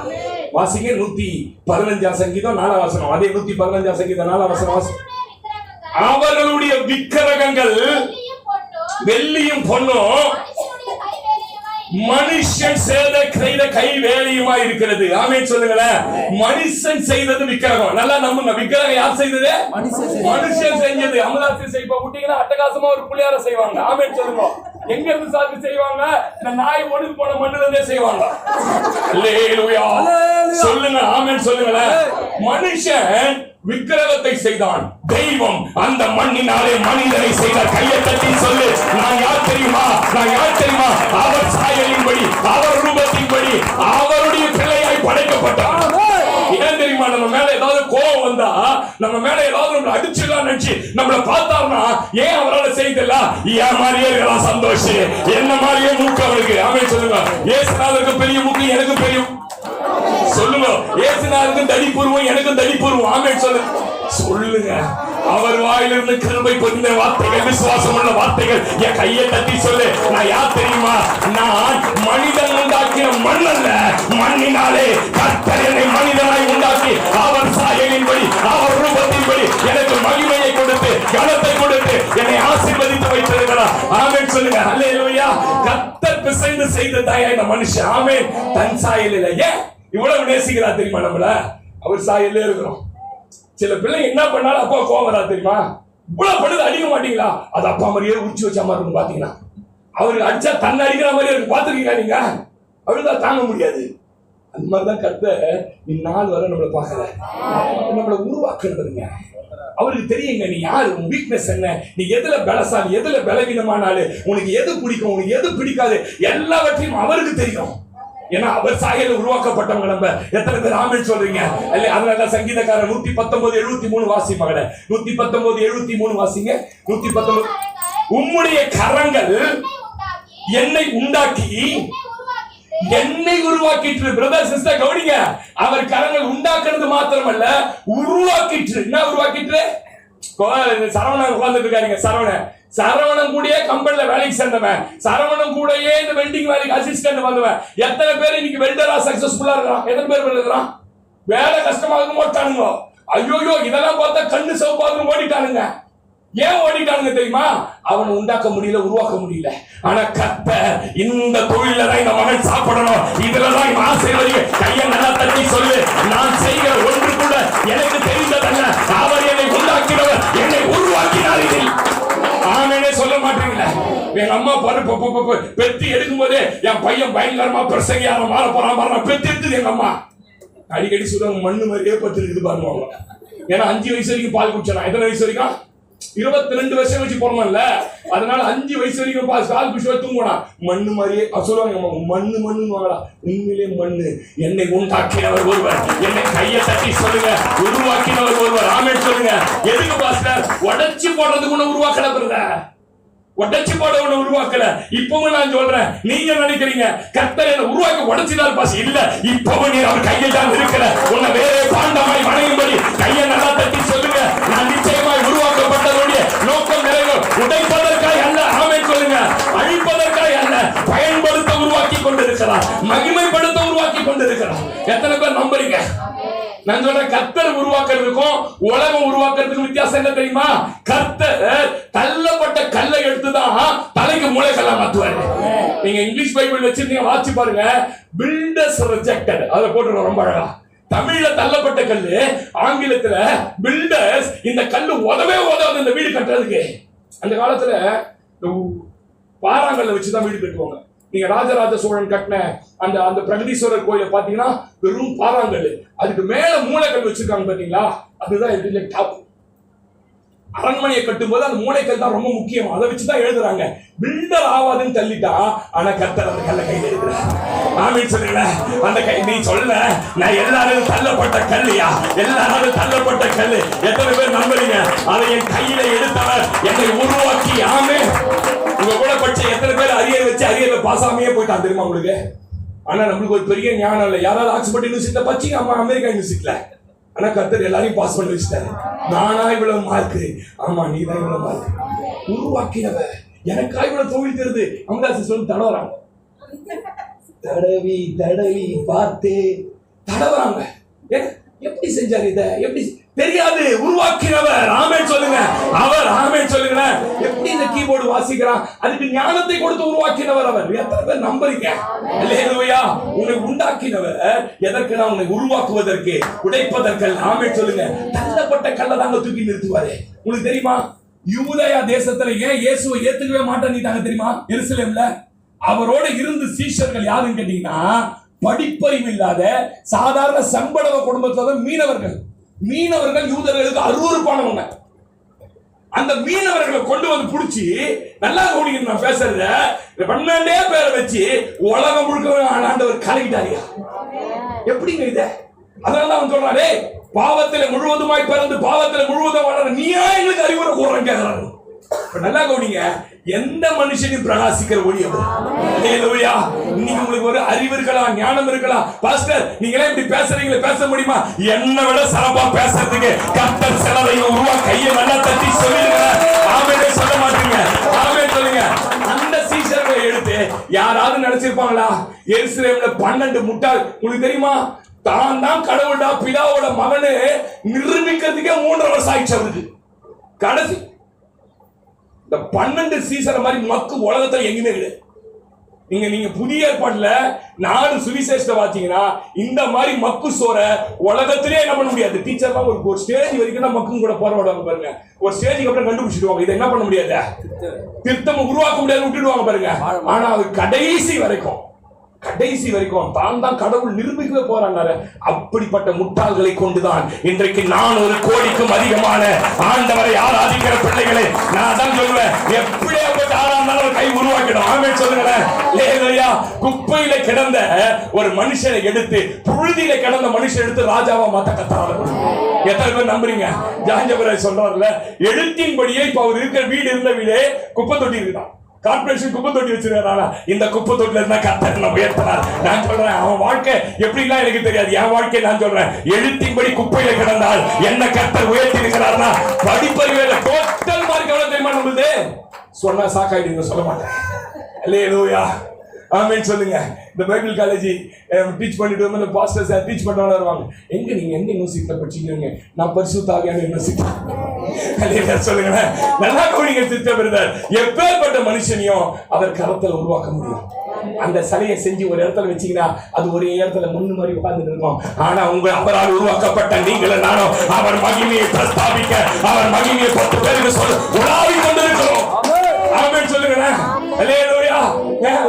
[SPEAKER 1] வாசிங்க 115 சங்கீதம் 4 வசனம். அதே 115 சங்கீதம் 4 வசனம் வாசி. அவர்களுடைய விக்கிரகங்கள் வெள்ளியும் பொன்னும் மனுஷன் செய்த கை வேலையுமா இருக்கிறது. ஆமென் சொல்லுங்களேன். மனுஷன் செய்தது விக்கிரகம். நல்லா நம்புங்க. விக்கிரகம் யார் செய்தது? மனுஷன் செஞ்சது. அமலாசி செய்ப்ப விட்டீங்கன்னா அட்டகாசமா ஒரு புளியார செய்வாங்க. ஆமென் சொல்லுங்க. எங்க இருந்து சாதி செய்வாங்க? இந்த நாய் ஒடுக்கு போன மண்ணுல இருந்தே செய்வாங்க. அல்லேலூயா. சொல்லுங்க. ஆமென் சொல்லுங்களேன். மனுஷன் விக்கிரகத்தை செய்தான். தெய்வம் அந்த மண்ணினாலே மனிதனை செய்தார். கையை தட்டி சொல்லு, நான் யார் தெரியுமா? நான் யார் தெரியுமா? அவர் சாயலின்படி, அவர் ரூபத்தின்படி, அவருடைய பிள்ளையாய் படைக்கப்பட்டார். ஏன் தெரியுமா? நம்ம மேல ஏதாவது கோபம் வந்தா, நம்ம மேல ஏதாவது நம்மள அடிச்சுலாம் நினைச்சு நம்மள பார்த்தாருன்னா ஏன் அவரால் செய்தல? ஏன் மாதிரியே இருக்கலாம் சந்தோஷம். என்ன மாதிரியே மூக்கு அவருக்கு. ஆமென் சொல்லுங்க. இயேசுநாதருக்கு பெரிய மூக்கு, எனக்கு பெரிய சொல்லுங்க. இயேசுநாதருக்கு தடிப்பூர்வம், எனக்கும் தடிப்பூர்வம். ஆமென் சொல்லுங்க. சொல்லுங்க. அவர் வாயிலிருந்து கிருபை பொதிந்த வார்த்தைகள், விசுவாசம் உள்ள வார்த்தைகள். என் கையை தட்டி சொல்லு, நான் யார் தெரியுமா? நான் மனிதன் உண்டாக்கின மண் அல்ல, மண்ணினாலே கர்த்தர் என்னை மனிதனாய் உண்டாக்கி அவர் சாயலின்படி, அவர் ரூபத்தின்படி எனக்கு மகிமையை கொடுத்து, கனத்தை கொடுத்து என்னை ஆசீர்வதித்து வைத்திருக்கிறார். ஆமென் சொல்லுங்க. அல்லேலூயா. கர்த்தர் பிசைந்து செய்த தாயா இந்த மனுஷன். ஆமென். தன் சாயலில் ஏன் இவ்வளவு நேசிக்கிறா தெரியுமா? நம்மள அவர் சாயல்ல இருக்கிறோம். சில பிள்ளை என்ன பண்ணாலும் அப்பா கோவம் வரா தெரியுமா? இவ்வளவு படுது அடிக்க மாட்டீங்களா? அது அப்பா மாதிரியே உச்சி வச்ச மாதிரி இருக்கும். பாத்தீங்கன்னா அவருக்கு அடிச்சா தன்னை அடிக்கிற மாதிரியே இருக்கு. பாத்துருக்கீங்களா நீங்க? அவருதான் தாங்க முடியாது. அந்த மாதிரிதான் கர்த்தர் இந்நாள் வரை நம்மளை பார்க்கல, நம்மளை உருவாக்குறதுங்க. அவருக்கு தெரியுங்க நீ யாரு, உன் வீக்னஸ் என்ன, நீ எதுல பலசாலி, எதுல பலவீனமானாலும், உனக்கு எது பிடிக்கும், உனக்கு எது பிடிக்காது, எல்லாவற்றையும் அவருக்கு தெரியும். ஏன்னா அவர் சாயல உருவாக்கப்பட்டவங்க நம்ம. எத்தனை பேர் ஆமென் சொல்றீங்க? அதனால சங்கீதக்காரர் 119:73 வாசி மகளே. 119:73 வாசிங்க. 119. உம்முடைய கரங்கள் என்னை உண்டாக்கி என்னை உருவாக்கிற்று. பிரதர் சிஸ்டர் கவனிங்க, அவர் கரங்கள் உண்டாக்குறது மாத்திரமல்ல, உருவாக்கிற்று. என்ன உருவாக்கிற்று? சரவணன் உட்கார்ந்துட்டு இருக்காருங்க. சரவணன் கூடயே கம்பெனில வேலைக்கு சேர்ந்தவன், சரவணன் கூடயே இந்த வெல்டிங் வேலைக்கு அசிஸ்டன்ட் வந்தவன். எத்தனை பேர் இன்னைக்கு வெல்டரா சக்சஸ்ஃபுல்லா இருக்கான்? எத்தனை பேர் இருக்கிறான்? வேலை கஷ்டமாக ஓட்டானுங்க. ஐயோ இதெல்லாம் பார்த்தா கண்ணு சிவப்பாக ஓடிட்டானுங்க. ஏன் ஓடிட்டானுங்க தெரியுமா? அவனை உண்டாக்க முடியல, உருவாக்க முடியல. ஆனா கர்த்தர் இந்த தொழில தான் இந்த மகன் சாப்பிடணும், இதுலதான் ஆசீர்வதிக்க. கையை நல்லா தட்டி சொல்லு, நான் செய்கிற ஒன்று கூட எனக்கு தெரிந்ததல்ல, அவர் என்னை உண்டாக்கினவர், என்னை உருவாக்கினார். இதில் ஆமெனே சொல்ல மாட்டீங்களா? எங்க அம்மா பெத்தி எடுக்கும் போதே என் பையன் பயங்கரமா பிரசங்கியார மாற போறான் பெத்தி எடுத்தது எங்க அம்மா. அடிக்கடி சொல்லுவாங்க மண்ணு மாதிரியே பத்து இருக்குது பாருவாங்க. ஏன்னா 5 வயசு வரைக்கும் பால் குடிச்சானா. எத்தனை வயசு வரைக்கும்? 22 வருஷம் வச்சு போறோம்ல. அதனால 5 வயசு வரைக்கும் பால் குடிச்சு தூங்குனா மண்ணு மாதிரியே சொல்லுவாங்க. மண்ணு வாங்கடா. உண்மையிலே மண்ணு. என்னை உண்டாக்கினவர் ஒருவர், என்னை கையை தட்டி சொல்லுங்க, உருவாக்கினவர் ஒருவர். ஆமென் சொல்லுங்க. எதுக்கு பாஸ்டர்? உடைச்சு போடுறதுக்கு ஒண்ணு உருவாக்கல பிறந்த, உடைச்சு போட ஒண்ணு உருவாக்கல. இப்பவும் நான் சொல்றேன், நீங்க நினைக்கிறீங்க கர்த்தர் என்ன உருவாக்கி உடைச்சினார் பாஸ். இல்ல, இப்பவும் நீ அவர் கையில் தான் இருக்கிற. உன்னை வேற பாண்டமாய் வணங்கும்படி கையை நல்லா தட்டி சொல்லுங்க, நான் நிச்சயமாய் உருவாக்கப்பட்டதுடைய நோக்கம் நிறைவேறும். உடைப்பதற்காக அல்ல, ஆமென் சொல்லுங்க. அழிப்பதற்காக அல்ல, பயன்படுத்த உருவாக்கி கொண்டிருக்கிறார், மகிமைப்படுத்த உருவாக்கி கொண்டிருக்கிறார். எத்தனை பேர் நம்புறீங்க? நான் சொல்றேன், கர்த்தர் உருவாக்குறதுக்கும் உலகம் உருவாக்குறதுக்கும் வித்தியாசம் என்ன தெரியுமா? கர்த்தர் தள்ளப்பட்ட கல்லை எடுத்துதான் தலைக்கு மூளைக்கல்லா மாத்துவாரு. நீங்க இங்கிலீஷ் பைபிள் வச்சிருந்தீங்க, வாசி பாருங்க. பில்டர்ஸ் ரிஜெக்டட், அதை போட்டுருவோம் ரொம்ப அழகா. தமிழ்ல தள்ளப்பட்ட கல்லு, ஆங்கிலத்துல பில்டர்ஸ். இந்த கல்லு உதவே உதவாது இந்த வீடு கட்டுறதுக்கு. அந்த காலத்துல பாறாங்கல்ல வச்சுதான் வீடு கட்டுவாங்க. நீங்க ராஜராஜ சோழன் கட்டின அந்த அந்த பிரகதீஸ்வரர் கோயில பாத்தீங்கன்னா வெறும் பாறாங்கல், அதுக்கு மேல மூளைக்கல் வச்சிருக்காங்க பாத்தீங்களா? அதுதான் இதுல டாப். அரண்மனையை கட்டும் போது அந்த மூளைக்கல் தான் ரொம்ப முக்கியம். அதை வச்சுதான் எழுதுறாங்க. பில்டர் ஆவாதுன்னு தள்ளிட்டா, ஆனா கர்த்தர் அந்த கல்லை கையில் எடுக்கிறார். ஆமென் சொல்லுங்க. அந்த கை நீ சொல்ல, நான் எல்லாரும் தள்ளப்பட்ட கல்லையா, எல்லாரும் தள்ளப்பட்ட கல்லு. எத்தனை பேர் நம்புறீங்க? அதை என் கையில எடுத்தவர் என்னை உருவாக்கி. ஆமென். உங்க கூட படிச்ச எத்தனை பேர் அரியர் வச்சு அரியர்ல பாசாமையே போயிட்டான் தெரியுமா உங்களுக்கு? ஆனா நம்மளுக்கு ஒரு பெரிய ஞானம் இல்லை. யாராவது ஆக்ஸ்போர்ட் யூனிவர்சிட்டியில படிச்சீங்க, அம்மா அமெரிக்கா யூனிவர்சிட்டியில. ஆனா கர்த்தர் எல்லாரையும் பாஸ் பண்ணி வச்சுட்டாரு. நானா இவ்வளவு மார்க்கு? ஆமா, நீ தான் இவ்வளவு மார்க். உருவாக்கினவ எனக்கா இவ்வளவு தொழில் தெரியுது. அமதாசி சொல்லி தடவறாங்க, தடவி தடவி பார்த்து தடவறாங்க. எப்படி செஞ்சாரு இத? எப்படி தெரியாது? உருவாக்கினவர். ஆமென் சொல்லுங்க. அவர். ஆமென் சொல்லுங்க. எப்படி இந்த கீபோர்டு வாசிக்கிறான்? அதுக்கு ஞானத்தை கொடுத்து உருவாக்கினவர் அவர். எத்தனை பேர் நம்புறீங்க? அல்லேலூயா. உன்னை உண்டாக்கினவர் எதற்குனா உன்னை உருவாக்குவதற்கு, உடைப்பதற்கு. ஆமென் சொல்லுங்க. தள்ளப்பட்ட கல்லை தாங்க தூக்கி நிறுத்துவாரு. உங்களுக்கு தெரியுமா? யூதேயா தேசத்துல ஏன் இயேசுவை ஏத்துக்கவே மாட்டேன்னுட்டாங்க தெரியுமா? எருசலேம்ல அவரோட இருந்து சீஷர்கள் யாருன்னு கேட்டீங்கன்னா, படிப்பறிவு இல்லாத சாதாரண சம்பளவ குடும்பத்துல மீனவர்கள் யூதர்களுக்கு அருவருப்பானவங்க. அந்த மீனவர்களை கொண்டு வந்து புடிச்சு, நல்லா கவனிக்கணும் நான் பேசுறத, 12 பேரை வச்சு உலகம் முழுக்க ஆண்டவர் கலக்கிட்டாரியா. எப்படிங்க இத? அதனால அவன் சொல்றாரு, பாவத்தில முழுவதுமாய் பிறந்து பாவத்தில முழுவதும் வளர நீயா எங்களுக்கு அறிவுரை கூறன்னு கேட்கிறாரு. நல்லா கவனிங்க. எந்த மனுஷனையும் பிரகாசிக்கிற ஒளி அவர். அல்லேலூயா. இன்னைக்கு உங்களுக்கு ஒரு அறிவு இருக்கலாம், ஞானம் இருக்கலாம். பாஸ்டர் நீங்களே இப்படி பேசுறீங்களே, பேச முடியுமா? என்னை விட சிறப்பா பேசுறதுக்கு கர்த்தர் சிலரையும் உருவாக்க. கையை நல்லா தட்டி சொல்லுங்க. ஆமென் சொல்ல மாட்டீங்க. ஆமென் சொல்லுங்க. அந்த சீஷர்களை எடுத்து யாராவது நினைச்சிருப்பாங்களா? எருசலேம்ல 12 முட்டாள். உங்களுக்கு தெரியுமா? தான் கடவுளா பிதாவோட மகனு நிரூபிக்கிறதுக்கே 3 வருஷம் ஆயிடுச்சு அவருக்கு. கடைசி இந்த 12 சீசரை மாதிரி மக்கு உலகத்துல எங்குமே கிடையாது. நீங்க புதிய ஏற்பாட்டுல 4 சுவிசேஷத்தை வாச்சீங்கன்னா, இந்த மாதிரி மக்கு சோற உலகத்திலே என்ன பண்ண முடியாது. டீச்சர்லாம் ஒரு ஸ்டேஜ் வரைக்கும் தான் மக்கும் கூட போராடுவாங்க பாருங்க. ஒரு ஸ்டேஜுக்கு அப்புறம் கண்டுபிடிச்சிடுவாங்க, இதை என்ன பண்ண முடியாது, திருத்தம் உருவாக்க முடியாது, விட்டுடுவாங்க பாருங்க. ஆனா அது கடைசி வரைக்கும் கடைசி வரைக்கும் தான் கடவுள் நிரூபிக்கவே போறாங்க. அப்படிப்பட்ட முட்டாள்களை கொண்டுதான் இன்றைக்கு 400 கோடிக்கும் அதிகமான ஆண்டவரை ஆராதிக்கிற பிள்ளைகளை நான் தான் சொல்லுவேன், எப்படியாப்பட்ட ஆராய்ந்தாலும் கை உருவாக்கிடும். ஆமென் சொல்லுங்களேன். லேலூயா. குப்பையில கிடந்த ஒரு மனுஷனை எடுத்து, புழுதியில கிடந்த மனுஷன் எடுத்து ராஜாவா மாத்த கத்தால. எத்தனை பேர் நம்புறீங்க? ஜாஞ்சபுரம் சொல்றாருல, எழுத்தின்படியே இப்ப அவர் இருக்கிற வீடு இருந்த வீடே குப்பை தொட்டி இருக்குதான். கார்பரேஷன் குப்பை தொட்டி வச்சிருக்காரா? இந்த குப்பை தொட்டில இருந்தா கர்த்தர் நம்ம உயர்த்தினார். நான் சொல்றேன், அவன் வாழ்க்கை எப்படிலாம் எனக்கு தெரியாது, என் வாழ்க்கை நான் சொல்றேன். எழுத்தின்படி குப்பையில கிடந்தால் என்ன கர்த்தர் உயர்த்தி இருக்கிறார்னா, படிப்பறிவேல டோட்டல் மார்க் எவ்வளவு தெரியுமா நம்மளுது? சொன்னா சாக்காயிடுங்க, சொல்ல மாட்டேன். அல்லேலூயா. ஆமென் சொல்லுங்க. இந்த பைபிள் காலேஜ் டீச் பண்ணிட்டு வந்து பாஸ்டர்ஸ் டீச் பண்றவங்க வருவாங்க. எங்க நீங்க எந்த யூனிவர்சிட்டியில படிச்சீங்க? நான் பரிசுத்த ஆவியான யூனிவர்சிட்டி. அல்லேலூயா சொல்லுங்க. நல்லா கவனிங்க சிஸ்டர் பிரதர். எப்பேற்பட்ட மனுஷனையும் அவர் கரத்துல உருவாக்க முடியும். அந்த சிலையை செஞ்சு ஒரு இடத்துல வச்சீங்கன்னா அது ஒரே இடத்துல முன்னு மாதிரி உட்கார்ந்து இருக்கும். ஆனா அவரால் உருவாக்கப்பட்ட நீங்களும் நானும் அவர் மகிமையை பிரஸ்தாபிக்க, அவர் மகிமையை 10 பேருக்கு சொல்ல உலாவி கொண்டிருக்கிறோம். ஆமென் சொல்லுங்க. அல்லேலூயா.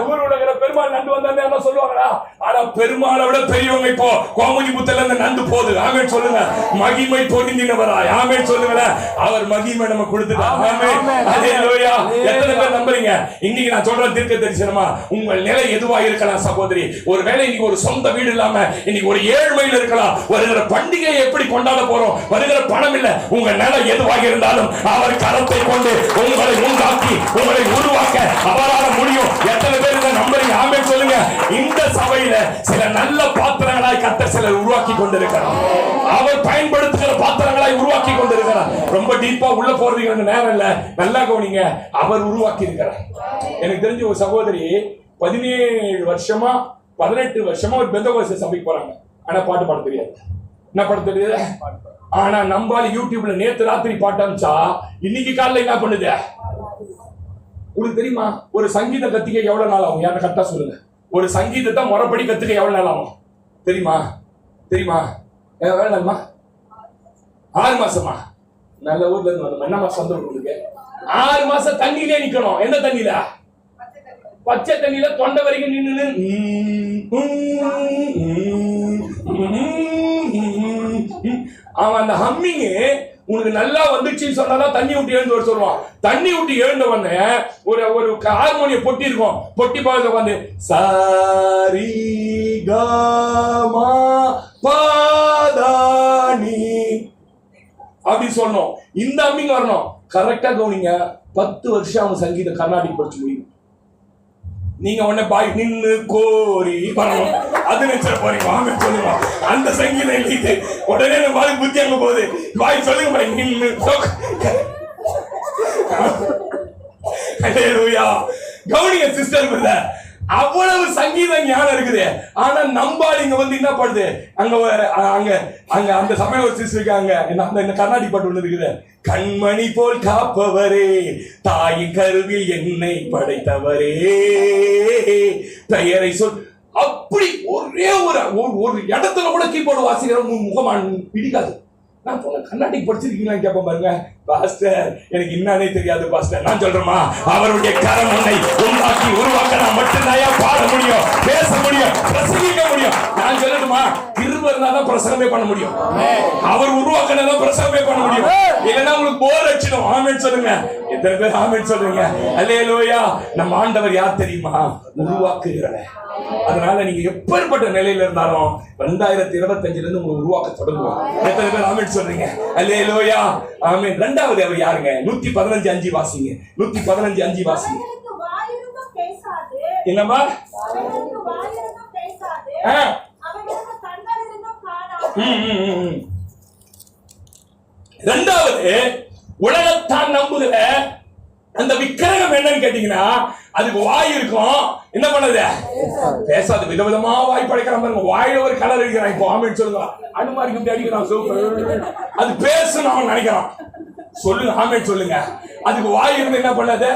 [SPEAKER 1] ஊரோட பெருமாள் நண்டு வந்தானே என்ன சொல்லுவாங்களா? ஆனா பெருமாளை விட பெரியவங்க இப்போ கோமதி புத்தல இருந்து நண்டு போகுது. ஆமென் சொல்லுங்க. மகிமை பொருந்தினவராய். ஆமென் சொல்லுங்க. அவர் மகிமை நம்ம கொடுத்துட்டார். ஆமென். அல்லேலூயா. எத்தனை பேர் நம்புறீங்க? இன்னைக்கு நான் சொல்ற தீர்க்க தரிசனமா உங்கள் நிலை எதுவா இருக்கலாம் சகோதரி. ஒருவேளை இன்னைக்கு ஒரு சொந்த வீடு இல்லாம இன்னைக்கு ஒரு ஏழ்மையில் இருக்கலாம். வருகிற பண்டிகையை எப்படி கொண்டாட போறோம்? வருகிற பணம் இல்ல. உங்க நிலை எதுவாக இருந்தாலும் அவர் கரத்தை கொண்டு உங்களை உண்டாக்கி உங்களை உருவாக்க அவரால் முடியும். எத்தனை பேர் நம்புறீங்க? ஆமென் சொல்லுங்க. இந்த சபையில சில நல்ல பாத்திரங்களாய் கர்த்தர் சிலர் உருவாக்கி கொண்டிருக்கிறார். அவர் பயன்படுத்துகிற பாத்திரங்களாய் உருவாக்கி கொண்டிருக்கிறார். ரொம்ப டீப்பா உள்ள போறதுக்கு நேரம் இல்ல. நல்லா கவனிங்க. அவர் உருவாக்கி இருக்கிறார். எனக்கு தெரிஞ்ச ஒரு சகோதரி 17 வருஷமா 18 வருஷமா ஒரு பெந்தகோஸ்தே சபைக்கு போறாங்க. ஆனா பாட்டு பாட தெரியாது. என்ன பாட தெரியாது? ஆனா நம்பால யூடியூப்ல நேத்து ராத்திரி பாட்டு அனுப்பிச்சா இன்னைக்கு காலையில என்ன பண்ணுது? உங்களுக்கு தெரியுமா? ஒரு சங்கீத கத்துக்க எவ்வளவு நாள் ஆகும்? யாரை கரெக்டா சொல்லுங்க. ஒரு சங்கீதத்தை முறைப்படி கத்துக்க எவ்வளவு நாள் ஆகும் தெரியுமா? தெரியுமா? எவ்வளவு நாள்மா? 6 மாசமா? நல்ல ஊர்ல இருந்து வந்தோம். என்ன மாசம் வந்து உங்களுக்கு? 6 மாசம் தண்ணியிலே நிக்கணும். எந்த தண்ணியில? பச்சை தண்ணியில தொண்டை வரைக்கும் நின்னு அவன் அந்த ஹம்மிங் உனக்கு நல்லா வந்துச்சுன்னு சொன்னாதான் தண்ணி விட்டு எழுந்து வர சொல்லுவான். தண்ணி விட்டு எழுந்த உடனே ஒரு ஹார்மோனிய பொட்டி இருக்கும். பொட்டி பக்கத்துல வந்து சாரி கமா பாதானி அப்படி சொல்லணும். இந்த ஹம்மிங் வரணும். கரெக்டா கவனிங்க. 10 வருஷம் அவன் சங்கீதம் கர்நாடிக் படிச்சு முடியும். நீங்க உடனே பாய் நின்னு கோரி வரணும். அது நினைச்ச போறீங்க. வாங்க சொல்லுங்க. அந்த சங்கீதம் இல்லையே உடனே பாய் புத்தி அங்க போகுது. பாய் சொல்லுங்க பாய் நின்னு. அல்லேலூயா. கவனிங்க சிஸ்டர் பிரதர். அவ்வளவு சங்கீத ஞானம் இருக்குது. ஆனா நம்பாளிங்க வந்து என்ன பண்ணுது? அங்க அந்த சமயம் ஒரு சிஸ்டர் இருக்காங்க. அந்த கர்நாடிக் பாட்டு ஒண்ணு இருக்குது. கண்மணி போல் காப்பவரே, தாயின் கருவில் என்னை படைத்தவரே, பெயரை சொல். அப்படி ஒரே ஒரு இடத்துல கூட கீபோர்டு வாசிக்கிற முகமான் பிடிக்காது. நான் சொன்ன கர்நாடிக் படிச்சிருக்கீங்களான்னு கேட்பேன் பாருங்க. பாஸ்டர் எனக்கு என்னன்னே தெரியாது பாஸ்டர். நான் சொல்றேமா, அவருடைய கரம் உன்னை உண்டாக்கி உருவாக்க மட்டும்தான் பாட முடியும், பேச முடியும், பிரசங்கிக்க முடியும். நான் சொல்லட்டுமா, கிருபை இருந்தாதான் பிரசங்கமே பண்ண முடியும். அவர் உருவாக்கினதான் பிரசங்கமே பண்ண முடியும். இல்லைன்னா உங்களுக்கு போர் அடிச்சிடும். ஆமென் சொல்லுங்க. எத்தனை பேர் ஆமென் சொல்றீங்க? அல்லேலூயா. நம்ம ஆண்டவர் யார் தெரியுமா? உருவாக்குகிறவர். அதனால நீங்க எப்பேற்பட்ட நிலையில இருந்தாலும் 2025 இருந்து உங்களை உருவாக்க தொடங்குவோம். எத்தனை பேர் ஆமென் சொல்றீங்க? அல்லேலூயா. ஆமென். இரண்டாவது அவர் யாருங்க? 115:5 வாசிங்க. 115:5 வாசிங்க. என்னமா? இரண்டாவது, உலகத்தான் நம்புகிற அந்த விக்கிரகம் என்னன்னு கேட்டீங்கன்னா, அதுக்கு வாய் இருக்கும். என்ன பண்ணுது? பேசாது. விதவிதமா வாய் படைக்கிற பாருங்க. வாயில ஒரு கலர் அடிக்கிறான். இப்போ ஆமென் சொல்லுங்க. அனுமாரி குட்டி அடிக்கிறான். அது பேசணும் அவன் நினைக்கிறான். சொல்லுங்க. ஆமென் சொல்லுங்க. அதுக்கு வாய் இருந்து என்ன பண்ணாது?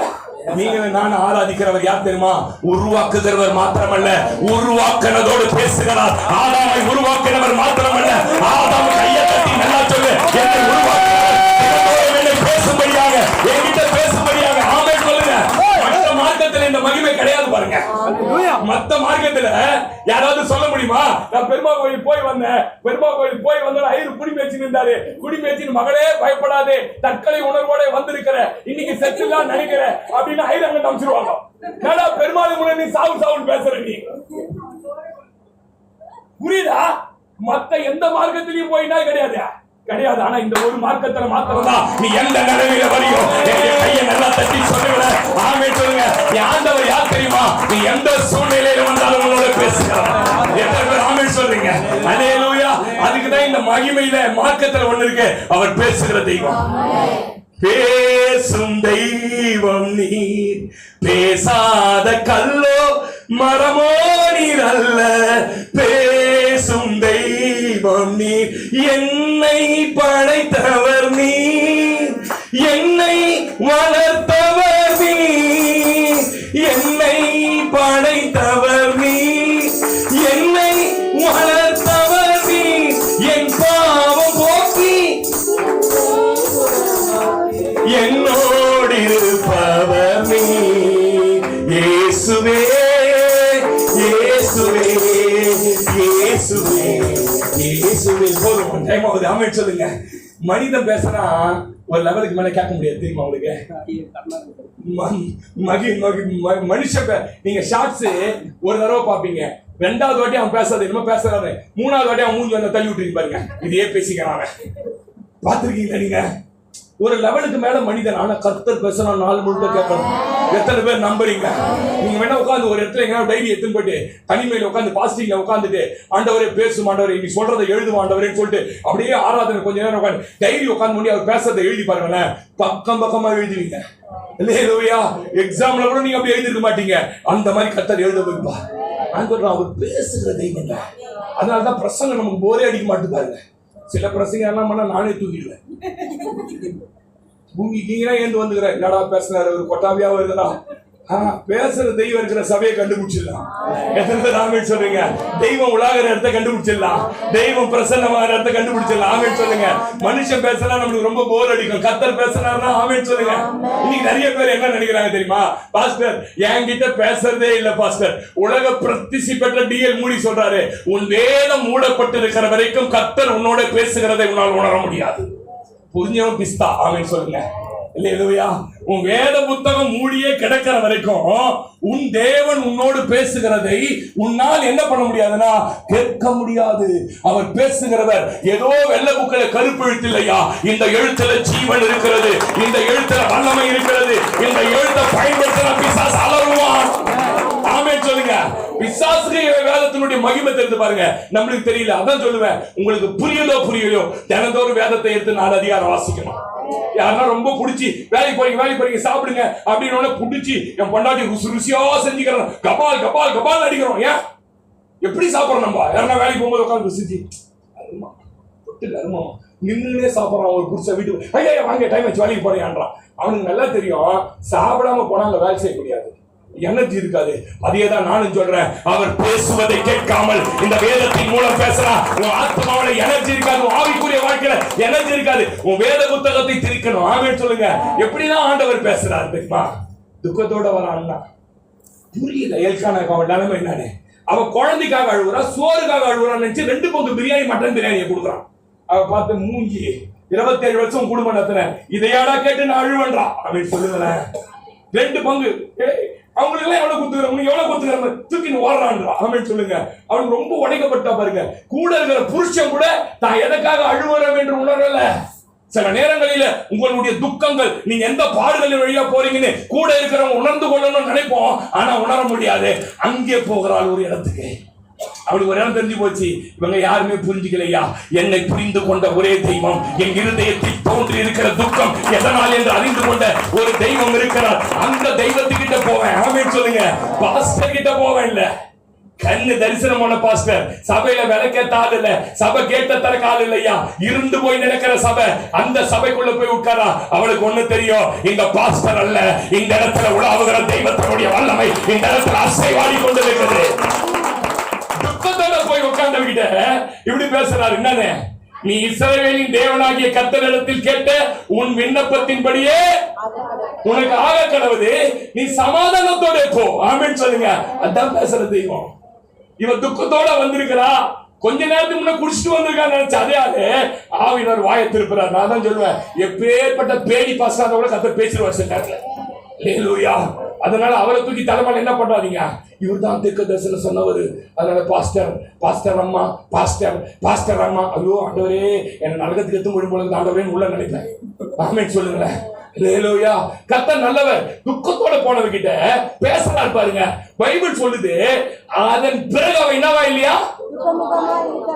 [SPEAKER 1] நீங்க நான் ஆராதிக்கிறவர் யார் தெரியுமா? உருவாக்குகிறவர் மாத்திரமல்ல, உருவாக்குனதோடு பேசுகிறார். ஆதாமை உருவாக்கினவர் மாத்திரமல்ல, ஆதாம் கையை தட்டி நல்லா சொல்லு, என்னை உருவாக்குகிறவர் என்னை பேசும்படியாக, என்கிட்ட பேசும்படியாக. ஆமென் சொல்லுங்க. மற்ற மார்க்கத்தில் இந்த மகிமை கிடையாது பாருங்க. மற்ற மார்க்கத்துல யாராவது சொல்ல முடியுமா? நான் பெருமா கோயில் போய் வந்தேன், பெருமா கோயில் போய் வந்த ஐயர் குடி மேய்ச்சி நின்றாரு, குடி மேய்ச்சி மகளே பயப்படாதே, தற்கொலை உணர்வோட வந்திருக்கிற, இன்னைக்கு செத்துலாம் நினைக்கிற அப்படின்னு ஐயர் அங்க நம்பிச்சிருவாங்க. ஏடா பெருமாள் முறை நீ சாவு சாவுன்னு பேசுற நீ? புரியுதா? மத்த எந்த மார்க்கத்திலையும் போயினா கிடையாது. ஆனா இந்த ஒரு மார்க்கத்துல மாத்திரம்தான் நீ எந்த நிலையில வரையோ கையை நல்லா தட்டி சொல்லுங்க. ஆமே சொல்லுங்க. நீ ஆண்டவர் யார் தெரியுமா? நீ எந்த சூழ்நிலையில வந்தாலும் உங்களோட பேசுகிறார். எத்தனை பேர் ஆமே சொல்றீங்க? அல்லேலூயா. அதுக்குதான் இந்த மகிமையில மார்க்கத்துல ஒண்ணு இருக்கு, அவர் பேசுகிற தெய்வம். பேசும் தெய்வம் நீர், பேசாத கல்லோ மரமோ நீர் அல்ல. பேசும் தெய்வம் நீர், என்னை படைத்தவர் நீர், என்னை வளர்த்தவர் நீர், என்னை படைத்தவர் நீர், என்னை வளர்த்தவர் நீர், என் பாவம் போக்கி என்னோடு இருப்பவர் நீர். இயேசுவே இயேசுவே இயேசுவே இயேசுவே. போதும், டைம் ஆகுது. ஆமே சொல்லுங்க. மனிதன் பேசினா ஒரு லெவலுக்கு மேல கேட்க முடியாது தெரியுமா உங்களுக்கு? மனுஷன் நீங்க ஷார்ட்ஸ் ஒரு தடவை பாப்பீங்க, ரெண்டாவது வாட்டி அவன் பேசாது என்னமோ பேசுறாரு, மூணாவது வாட்டி அவன் மூஞ்சி வந்து தள்ளி விட்டுருக்கு பாருங்க, இதையே பேசிக்கிறாங்க. பாத்துருக்கீங்களா நீங்க? ஒரு லெவலுக்கு மேல மனிதன். ஆனா கர்த்தர் பேசினா நாலு முழுக்க கேட்கணும். எத்தனை பேர் நம்புறீங்க? நீங்க வேணா உட்காந்து ஒரு இடத்துல எங்க டைரி எடுத்துன்னு போயிட்டு தனிமையில உட்காந்து பாஸ்டிங்ல உட்காந்துட்டு ஆண்டவரே பேசும் ஆண்டவரே நீ சொல்றதை எழுதும் ஆண்டவரேன்னு சொல்லிட்டு அப்படியே ஆராதனை கொஞ்ச நேரம் உட்காந்து டைரி உட்காந்து பண்ணி அவர் பேசுறதை எழுதி பாருங்களேன். பக்கம் பக்கமா எழுதுவீங்க. இல்லையா? எக்ஸாம்ல கூட நீங்க அப்படி எழுதிருக்க மாட்டீங்க. அந்த மாதிரி கர்த்தர் எழுத வைப்பா. நான் சொல்றேன், அவர் பேசுகிற தெய்வம். அதனாலதான் பிரசங்கம் நமக்கு போரே அடிக்க மாட்டேன் பாருங்க. சில பிரசங்க எல்லாம் பண்ணா நானே தூக்கிடுவேன். பூமிக்கீங்கன்னா ஏந்து வந்துக்கிறேன், என்னடா பேசுறாரு ஒரு கொட்டாவியா வருதுடா. பேசுற தெய்வம் இருக்கிற சபையை கண்டுபிடிச்சிடலாம். எத்தனை பேர் ஆமென் சொல்றீங்க? தெய்வம் உலாகிற இடத்த கண்டுபிடிச்சிடலாம், தெய்வம் பிரசன்னமான இடத்த கண்டுபிடிச்சிடலாம். ஆமென் சொல்லுங்க. மனுஷன் பேசலாம் நம்மளுக்கு ரொம்ப போர் அடிக்கும், கர்த்தர் பேசுறாருன்னா ஆமென் சொல்லுங்க. இன்னைக்கு நிறைய பேர் என்ன நினைக்கிறாங்க தெரியுமா? பாஸ்டர் என்கிட்ட பேசுறதே இல்ல பாஸ்டர். உலக பிரசித்தி பெற்ற டிஎல் மூடி சொல்றாரு, உன் வேதம் மூடப்பட்டு இருக்கிற வரைக்கும் கர்த்தர் உன்னோட பேசுகிறதை உன்னால் உணர முடியாது. புரிஞ்சவன் பிஸ்தா. ஆமென் சொல்லுங்க. இல்லையா? உன் வேத புத்தகம் மூடியே கிடக்கிற வரைக்கும் உன் தேவன் உன்னோடு பேசுகிறதை உன்னால் என்ன பண்ண முடியாதுன்னா கேட்க முடியாது. அவர் பேசுகிறவர் ஏதோ வெள்ளை புக்கில கருப்பு எழுத்து இல்லையா, இந்த எழுத்துல ஜீவன் இருக்கிறது, இந்த எழுத்துல வல்லமை இருக்கிறது, இந்த எழுத்தை பயன்படுத்தின பிசாசு அலறுவான். ஆமென் சொல்லுங்க. பிசாசுக்கு வேதத்தினுடைய மகிமை தெரிந்து பாருங்க, நம்மளுக்கு தெரியல. அதான் சொல்லுவேன், உங்களுக்கு புரியலோ புரியலையோ தினந்தோறும் வேதத்தை எடுத்து 4 அதிகாரம் வாசிக்கணும். யாருன்னா ரொம்ப புடிச்சு வேலைக்கு போறீங்க சாப்பிடுங்க அப்படின்னு புடிச்சு என் பொண்டாட்டி ருசியா செஞ்சுக்கிறோம், கபால் கபால் கபால் அடிக்கிறோம். ஏன் எப்படி சாப்பிடறோம்? நம்ம யாருன்னா வேலைக்கு போகும்போது உட்காந்து ருசிச்சு அருமா தொட்டு அருமா நின்றுனே சாப்பிடறான். ஒரு புடிச்ச வீட்டுக்கு ஐயா வாங்க டைம் வச்சு வேலைக்கு போறேன்றான். அவனுக்கு நல்லா தெரியும் சாப்பிடாம போனா அங்க வேலை செய்ய முடியாது, எனர்ஜி இருக்காது. அதேதான் நானும் சொல்றேன், அவர் பேசுவதை கேட்காமல் இந்த வேதத்தின் மூலம் பேசுறான். உன் ஆத்மாவில எனர்ஜி இருக்காது, உன் ஆவிக்குரிய வாழ்க்கையில எனர்ஜி இருக்காது. உன் வேத புத்தகத்தை திரிக்கணும். ஆமென் சொல்லுங்க. எப்படிதான் ஆண்டவர் பேசுறாரு தெரியுமா? துக்கத்தோட வரான்னா புரியல. எல்கானா அவன் நிலைமை என்னன்னு, அவன் குழந்தைக்காக அழுகுறா, சோறுக்காக அழுகுறான்னு நினைச்சு 2 பங்கு பிரியாணி மட்டன் பிரியாணியை கொடுக்குறான். அவ பார்த்து மூஞ்சி 27 வருஷம் குடும்பம் நடத்தின இதையாடா கேட்டு நான் அழுவன்றா அப்படின்னு சொல்லுங்களேன். 2 பங்கு அவங்களுக்கு எல்லாம் எவ்வளவு குத்துக்கிறோம், எவ்வளவு குத்துக்கிற தூக்கின்னு ஓடுறான்றா. ஆமென் சொல்லுங்க. அவனுக்கு ரொம்ப உடைக்கப்பட்டா பாருங்க. கூட இருக்கிற புருஷன் கூட தான் எதற்காக அழுவுறோம் என்று உணரல. சில நேரங்களில உங்களுடைய துக்கங்கள், நீங்க எந்த பாடுகளின் வழியா போறீங்கன்னு கூட இருக்கிறவங்க உணர்ந்து கொள்ளணும்னு நினைப்போம், ஆனா உணர முடியாது. அங்கே போகிறாள் ஒரு இடத்துக்கு. அவளுக்கு ஒரு இடம் தெரிஞ்சு போச்சு, இவங்க யாருமே புரிஞ்சுக்கலையா, என்னை புரிந்து கொண்ட ஒரே தெய்வம், என் இருதயத்தில் தோன்றி இருக்கிற துக்கம் எதனால் என்று அறிந்து கொண்ட ஒரு தெய்வம் இருக்கிறார். அந்த தெய்வத்துக்கிட்ட போவேன். ஆமென் சொல்லுங்க. பாஸ்டர் கிட்ட போவேன் இல்ல, கண்ணு தரிசனம் போன பாஸ்டர், சபையில விளக்கேத்த ஆள் இல்ல, சபை கேட்ட தரக்க ஆள் இல்லையா, இருந்து போய் நடக்கிற சபை, அந்த சபைக்குள்ள போய் உட்காரா. அவளுக்கு ஒண்ணு தெரியும், இந்த பாஸ்டர் அல்ல, இந்த இடத்துல உலாவுகிற தெய்வத்தினுடைய வல்லமை இந்த இடத்துல அசைவாடி கொண்டிருக்கிறது. துக்கத்தோட போய் உட்கார்ந்தவங்கிட்ட இப்படி பேசுறாரு, என்னன்னு, நீ இஸ்ரவேலின் தேவனாகிய கர்த்தரிடத்தில் கேட்ட உன் விண்ணப்பத்தின்படியே உனக்கு ஆக கடவுது, நீ சமாதானத்தோட போ. ஆமென் சொல்லுங்க. அதான் பேசுற தெய்வம். இவன் துக்கத்தோட வந்திருக்கிறா, கொஞ்ச நேரத்துக்கு முன்ன குடிச்சிட்டு வந்திருக்கான்னு நினைச்சா அதே ஆளு ஆவியினர் வாயை திருப்புறாரு. நான் தான் சொல்லுவேன், எப்பேற்பட்ட பேடி பாஸ்டா கூட கர்த்தர் பேசிடுவார் சில நேரத்துல. ஹல்லேலூயா. அதனால அவரை தூக்கி தலைமையில என்ன பண்றாதீங்க, இவர் தான் தீர்க்க தரிசனம் சொன்னவர், அதனால பாஸ்டர் பாஸ்டர் அம்மா பாஸ்டர் பாஸ்டர் அம்மா, ஐயோ ஆண்டவரே என்ன நரகத்துக்கு எத்து மொழி போல ஆண்டவரே உள்ள நினைப்பேன். ஆமென் சொல்லுங்களேன். ஹல்லேலூயா. கர்த்தர் நல்லவர். துக்கத்தோட போனவர்கிட்ட பேசுறாரு பாருங்க. பைபிள் சொல்லுது, அதன் பிறகு அவன் என்னவா இல்லையா?